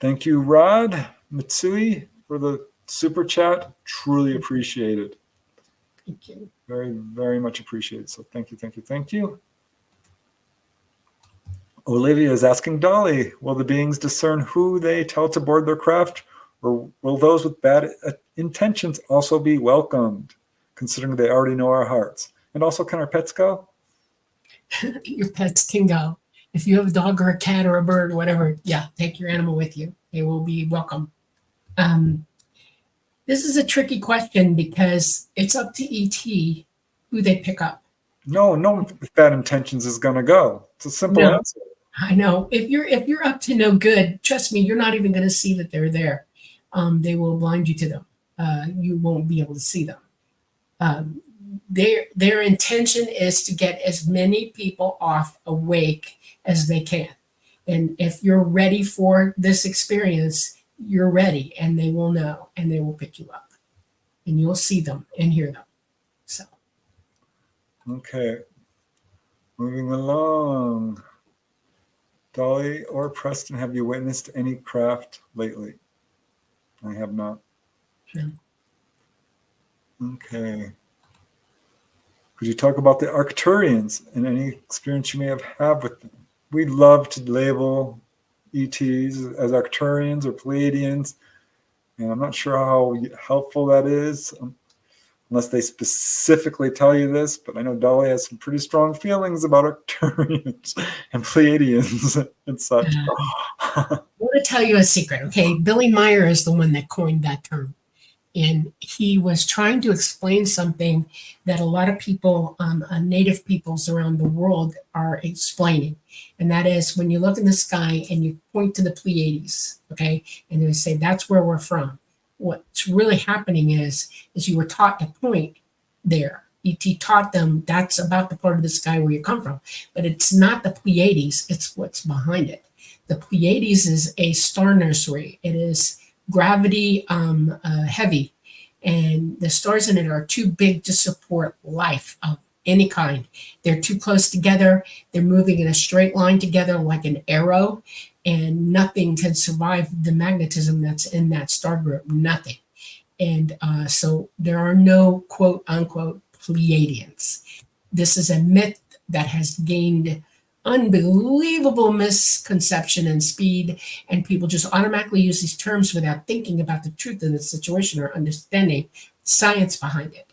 thank you, Rod Mitsui, for the super chat. Truly appreciate it. thank you. Very, very much appreciated. So thank you, thank you, thank you. Olivia is asking Dolly, will the beings discern who they tell to board their craft, or will those with bad intentions also be welcomed, considering they already know our hearts? And also, can our pets go? Your pets can go. If you have a dog or a cat or a bird or whatever, yeah, take your animal with you. They will be welcome. This is a tricky question because it's up to ET who they pick up. No one with bad intentions is going to go. It's a simple answer. I know. If you're up to no good, trust me, you're not even going to see that they're there. They will blind you to them. You won't be able to see them. Their intention is to get as many people off awake as they can. And if you're ready for this experience, you're ready, and they will know, and they will pick you up, and you'll see them and hear them. So, okay, moving along. Dolly or Preston, have you witnessed any craft lately? I have not. no. Okay. Could you talk about the Arcturians and any experience you may have with them? We love to label ETs as Arcturians or Pleiadians, and I'm not sure how helpful that is, unless they specifically tell you this, but I know Dolly has some pretty strong feelings about Arcturians and Pleiadians and such. I want to tell you a secret, okay? Billy Meyer is the one that coined that term. And he was trying to explain something that a lot of people, native peoples around the world are explaining. And that is when you look in the sky and you point to the Pleiades, okay? And they say, that's where we're from. What's really happening is you were taught to point there. ET taught them that's about the part of the sky where you come from. But it's not the Pleiades, it's what's behind it. The Pleiades is a star nursery. It is gravity heavy, and the stars in it are too big to support life of any kind. They're too close together. They're moving in a straight line together like an arrow, and nothing can survive the magnetism that's in that star group. Nothing. And so there are no quote unquote Pleiadians. This is a myth that has gained unbelievable misconception and speed, and people just automatically use these terms without thinking about the truth of the situation or understanding science behind it.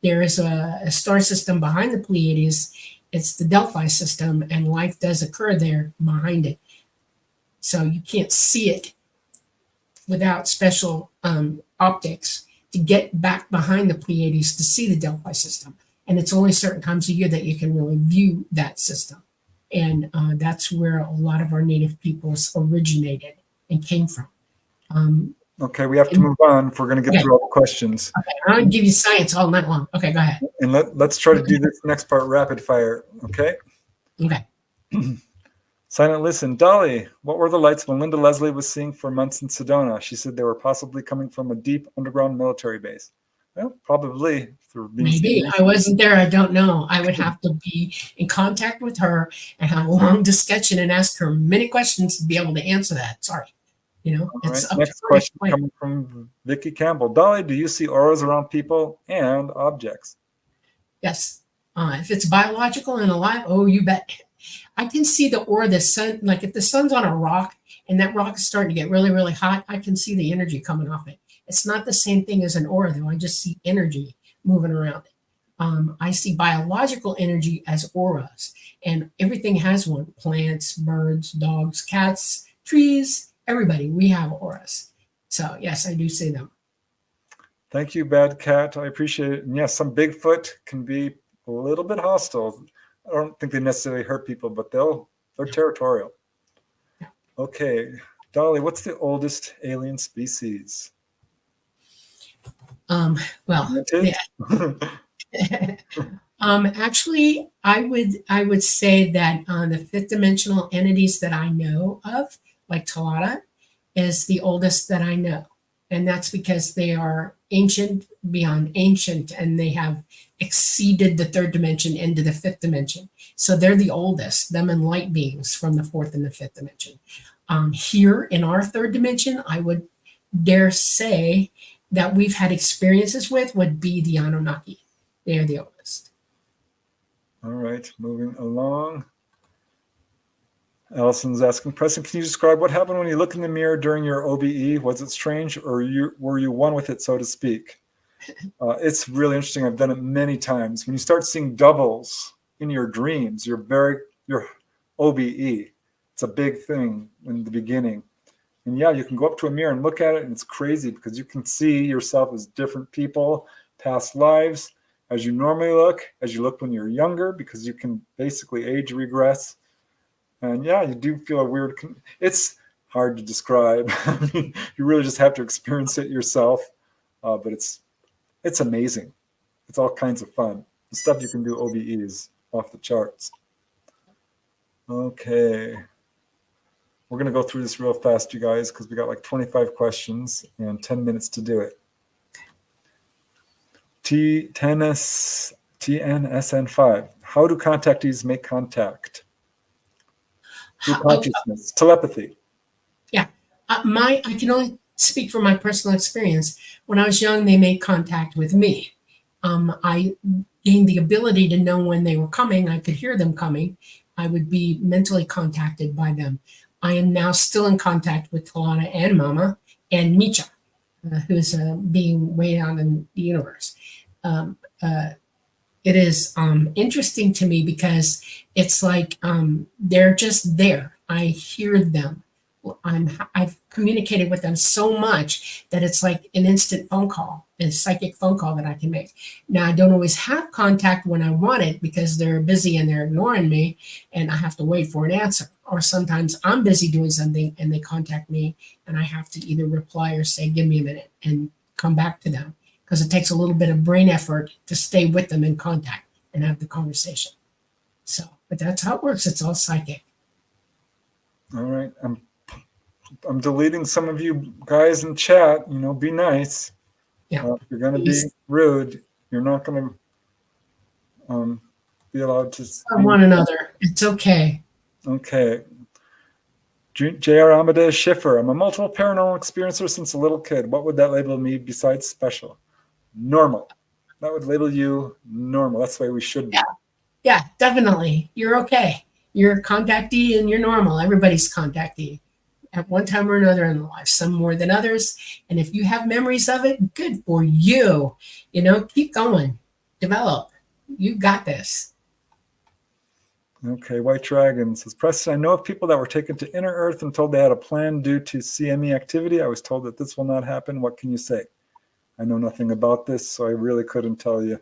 There is a star system behind the Pleiades. It's the Delphi system, and life does occur there behind it. So you can't see it without special optics to get back behind the Pleiades to see the Delphi system. And it's only certain times a year that you can really view that system. And that's where a lot of our native peoples originated and came from. Okay, we have to move on if we're going to get through all the questions. Okay, I'm going to give you science all night long. Okay, go ahead. And let's try to do this next part rapid fire, okay? Okay. Silent listen. Dolly, what were the lights Melinda Leslie was seeing for months in Sedona? She said they were possibly coming from a deep underground military base. Well, probably. Maybe. I wasn't there. I don't know. I would have to be in contact with her and have a long discussion and ask her many questions to be able to answer that. Sorry. You know, it's right. Next question coming from Vicky Campbell. Dolly, do you see auras around people and objects? Yes. If it's biological and alive, oh, you bet. I can see the aura of the sun. Like if the sun's on a rock and that rock is starting to get really, really hot, I can see the energy coming off it. It's not the same thing as an aura, though. I just see energy moving around it. I see biological energy as auras, and everything has one. Plants, birds, dogs, cats, trees, everybody. We have auras. So, yes, I do see them. Thank you, Bad Cat. I appreciate it. And yes, some Bigfoot can be a little bit hostile. I don't think they necessarily hurt people, but they're territorial. Yeah. Okay, Dolly, what's the oldest alien species? Well, yeah. Actually, I would say that the fifth dimensional entities that I know of, like Talata, is the oldest that I know, and that's because they are ancient beyond ancient, and they have exceeded the third dimension into the fifth dimension. So they're the oldest, them and light beings from the fourth and the fifth dimension. Here in our third dimension, I would dare say that we've had experiences with would be the Anunnaki. They are the oldest. All right, moving along. Allison's asking, Preston, can you describe what happened when you look in the mirror during your OBE? Was it strange, or were you one with it, so to speak? It's really interesting. I've done it many times. When you start seeing doubles in your dreams, your OBE. It's a big thing in the beginning. And yeah, you can go up to a mirror and look at it, and it's crazy because you can see yourself as different people, past lives, as you normally look, as you look when you're younger, because you can basically age regress. And yeah, you do feel a weird, it's hard to describe. I mean, you really just have to experience it yourself. But it's amazing. It's all kinds of fun. The stuff you can do OBE is off the charts. Okay. We're going to go through this real fast, you guys, because we got like 25 questions and 10 minutes to do it. TNSN5. How do contactees make contact? Through consciousness, telepathy. Yeah. I can only speak from my personal experience. When I was young, they made contact with me. I gained the ability to know when they were coming. I could hear them coming. I would be mentally contacted by them. I am now still in contact with Talana and Mama and Micha, who's being way out in the universe. It is interesting to me because it's like they're just there. I hear them. I've communicated with them so much that it's like an instant phone call, a psychic phone call that I can make. Now, I don't always have contact when I want it because they're busy and they're ignoring me and I have to wait for an answer. Or sometimes I'm busy doing something and they contact me and I have to either reply or say, give me a minute and come back to them because it takes a little bit of brain effort to stay with them in contact and have the conversation. So, but that's how it works. It's all psychic. All right. I'm deleting some of you guys in chat. You know, be nice. Yeah. If you're going to be rude, you're not going to be allowed to speak. One another. It's okay. Okay. J.R. Amadeus Schiffer. I'm a multiple paranormal experiencer since a little kid. What would that label me besides special? Normal. That would label you normal. That's the way we should be. Yeah, definitely. You're okay. You're a contactee and you're normal. Everybody's contactee at one time or another in life, some more than others. And if you have memories of it, good for you. You know, keep going. Develop. You got this. Okay, White Dragon says, Preston, I know of people that were taken to Inner Earth and told they had a plan due to CME activity. I was told that this will not happen. What can you say? I know nothing about this, so I really couldn't tell you.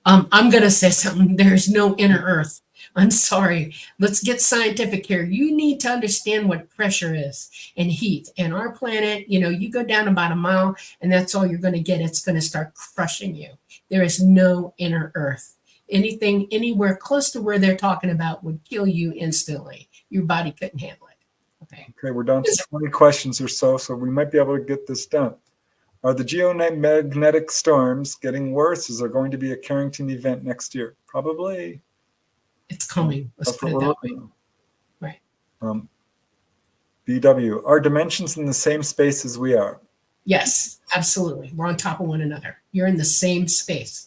I'm going to say something. There's no inner Earth. I'm sorry. Let's get scientific here. You need to understand what pressure is and heat. And our planet, you go down about a mile and that's all you're going to get. It's going to start crushing you. There is no inner Earth. Anything anywhere close to where they're talking about would kill you instantly. Your body couldn't handle it. Okay, we're down to 20 questions or so we might be able to get this done. Are the geomagnetic storms getting worse? Is there going to be a Carrington event next year? Probably. It's coming. Let's put it that way. Right. BW, are dimensions in the same space as we are? Yes, absolutely. We're on top of one another. You're in the same space.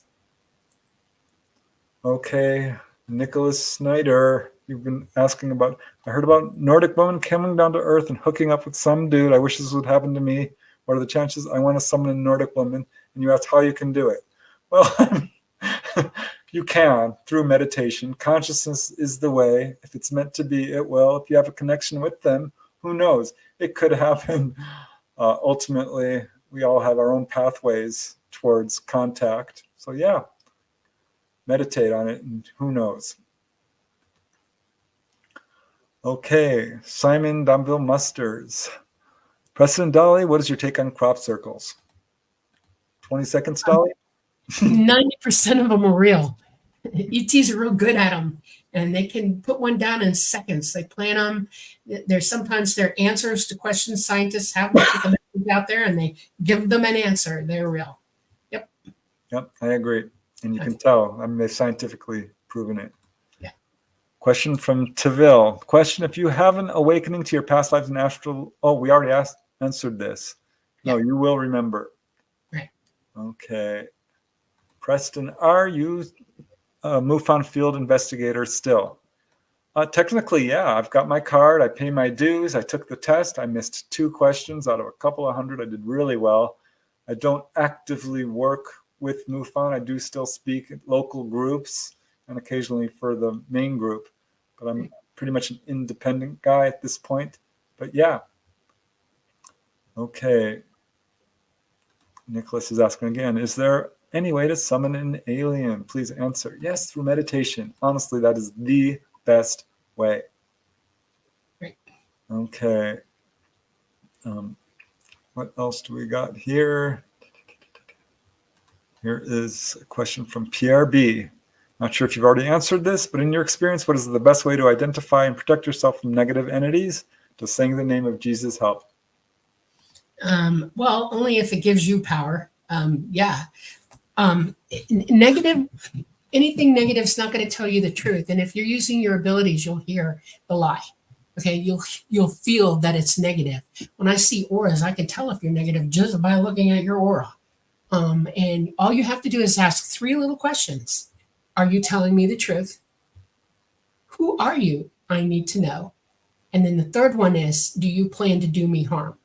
Okay. Nicholas Snyder, you've been asking about, I heard about Nordic woman coming down to Earth and hooking up with some dude. I wish this would happen to me. What are the chances? I want to summon a Nordic woman. And you asked how you can do it. Well, you can through meditation. Consciousness is the way. If it's meant to be, it will. If you have a connection with them, who knows? It could happen. Ultimately, we all have our own pathways towards contact. So yeah, meditate on it and who knows. Okay, Simon Domville Musters. Preston and Dolly, what is your take on crop circles? 20 seconds, Dolly? 90% of them are real. ETs are real good at them, and they can put one down in seconds. They plan them. There's sometimes their answers to questions scientists have to put them out there, and they give them an answer. They're real. Yep. Yep, I agree. And you can tell. I mean, they've scientifically proven it. Yeah. Question from Taville. Question, if you have an awakening to your past lives and astral... Oh, we already answered this. No, you will remember. Right. Okay. Preston, are you a MUFON field investigator still? Technically, yeah. I've got my card. I pay my dues. I took the test. I missed 2 questions out of a couple of hundred. I did really well. I don't actively work with MUFON. I do still speak at local groups and occasionally for the main group. But I'm pretty much an independent guy at this point. But yeah. Okay. Nicholas is asking again, is there any way to summon an alien? Please answer. Yes, through meditation. Honestly, that is the best way. Right. Okay. What else do we got here? Here is a question from Pierre B. Not sure if you've already answered this, but in your experience, what is the best way to identify and protect yourself from negative entities? Does saying the name of Jesus help? Well, only if it gives you power. Yeah. Negative, anything negative is not going to tell you the truth. And if you're using your abilities, you'll hear the lie. Okay. You'll feel that it's negative. When I see auras, I can tell if you're negative just by looking at your aura. And all you have to do is ask 3 little questions. Are you telling me the truth? Who are you? I need to know. And then the third one is, do you plan to do me harm?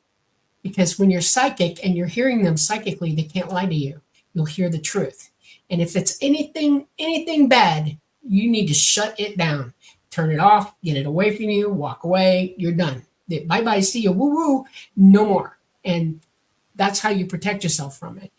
Because when you're psychic and you're hearing them psychically, they can't lie to you. You'll hear the truth. And if it's anything bad, you need to shut it down. Turn it off, get it away from you, walk away, you're done. Bye-bye, see you, woo-woo, no more. And that's how you protect yourself from it.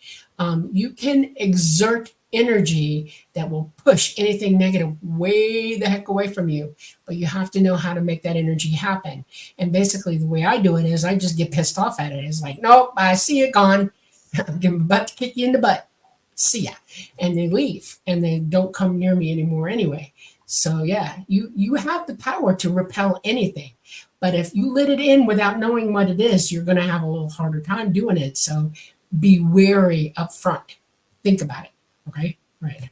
You can exert energy that will push anything negative way the heck away from you, but you have to know how to make that energy happen. And basically the way I do it is I just get pissed off at it. It's like, nope, I see it gone. I'm about to kick you in the butt. See ya. And they leave and they don't come near me anymore anyway. So yeah, you have the power to repel anything. But if you let it in without knowing what it is, you're going to have a little harder time doing it. So be wary up front. Think about it. Okay, right.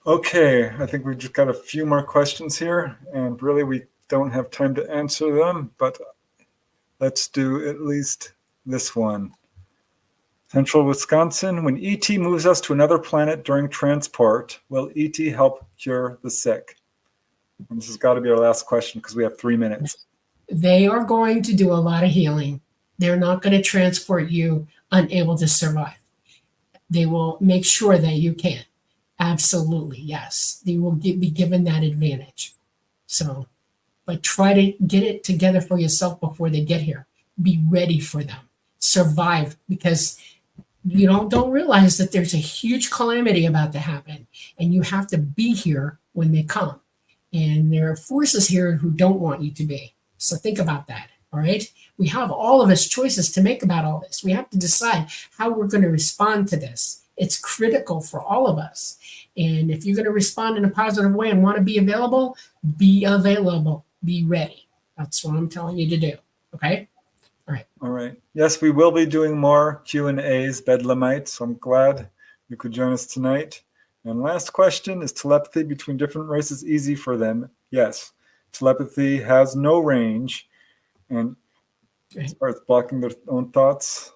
Okay, I think we've just got a few more questions here, and really we don't have time to answer them, but let's do at least this one. Central Wisconsin, when ET moves us to another planet during transport, will ET help cure the sick? And this has got to be our last question because we have 3 minutes. They are going to do a lot of healing. They're not going to transport you unable to survive. They will make sure that you can. Absolutely, yes. They will be given that advantage. So, but try to get it together for yourself before they get here. Be ready for them. Survive, because you don't realize that there's a huge calamity about to happen, and you have to be here when they come. And there are forces here who don't want you to be. So think about that. All right. We have all of us choices to make about all this. We have to decide how we're going to respond to this. It's critical for all of us. And if you're going to respond in a positive way and want to be available, be available. Be ready. That's what I'm telling you to do. Okay. All right. Yes, we will be doing more Q&As, Bedlamite. So I'm glad you could join us tonight. And last question, is telepathy between different races easy for them? Yes. Telepathy has no range, and as far as blocking their own thoughts,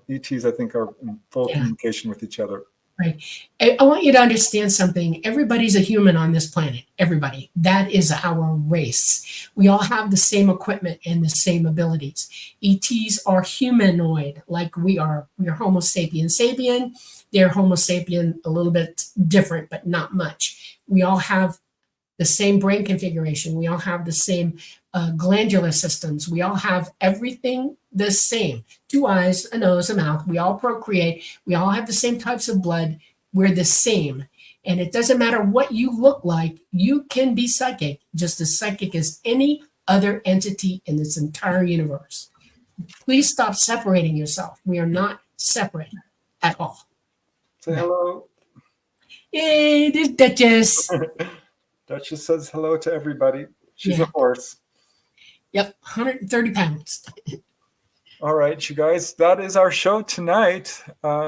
ETs, I think, are in full communication with each other. Right. I want you to understand something. Everybody's a human on this planet. Everybody. That is our race. We all have the same equipment and the same abilities. ETs are humanoid like we are. We are Homo sapien sapien. They're Homo sapien, a little bit different, but not much. We all have the same brain configuration. We all have the same glandular systems. We all have everything the same. 2 eyes, a nose, a mouth. We all procreate. We all have the same types of blood. We're the same. And it doesn't matter what you look like. You can be psychic, just as psychic as any other entity in this entire universe. Please stop separating yourself. We are not separate at all. Say hello. Yay, this Duchess. Duchess says hello to everybody. She's Yeah. a horse. Yep, 130 pounds. All right, you guys, that is our show tonight.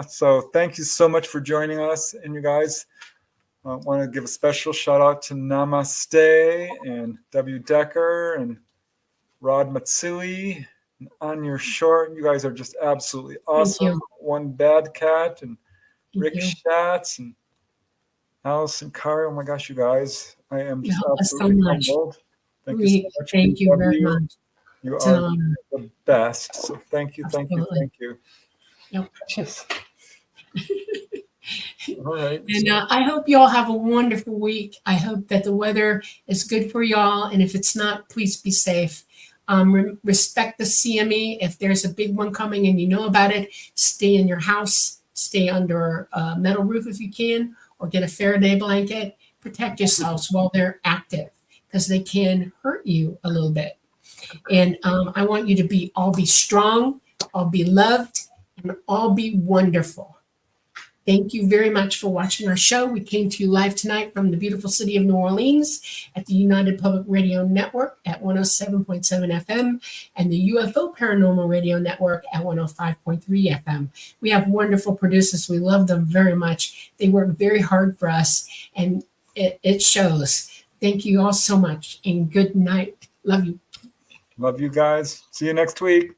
So thank you so much for joining us. And you guys, I want to give a special shout out to Namaste and W. Decker and Rod Matsui and Anya Short. You guys are just absolutely awesome. you. One Bad Cat and Thank Rick you. Schatz and Allison Carr. Oh my gosh, you guys, I am just help us so absolutely much. humbled. Thank you so much. Thank you love very much. You It's an are honor. the best. So thank you, thank you, Absolutely. thank you. Yep. Yes. All right. And I hope you all have a wonderful week. I hope that the weather is good for y'all. And if it's not, please be safe. Respect the CME. If there's a big one coming and you know about it, stay in your house. Stay under a metal roof if you can, or get a Faraday blanket. Protect yourselves while they're active, because they can hurt you a little bit. And I want you to all be strong, all be loved, and all be wonderful. Thank you very much for watching our show. We came to you live tonight from the beautiful city of New Orleans at the United Public Radio Network at 107.7 FM and the UFO Paranormal Radio Network at 105.3 FM. We have wonderful producers. We love them very much. They work very hard for us, and it shows. Thank you all so much, and good night. Love you. Love you guys. See you next week.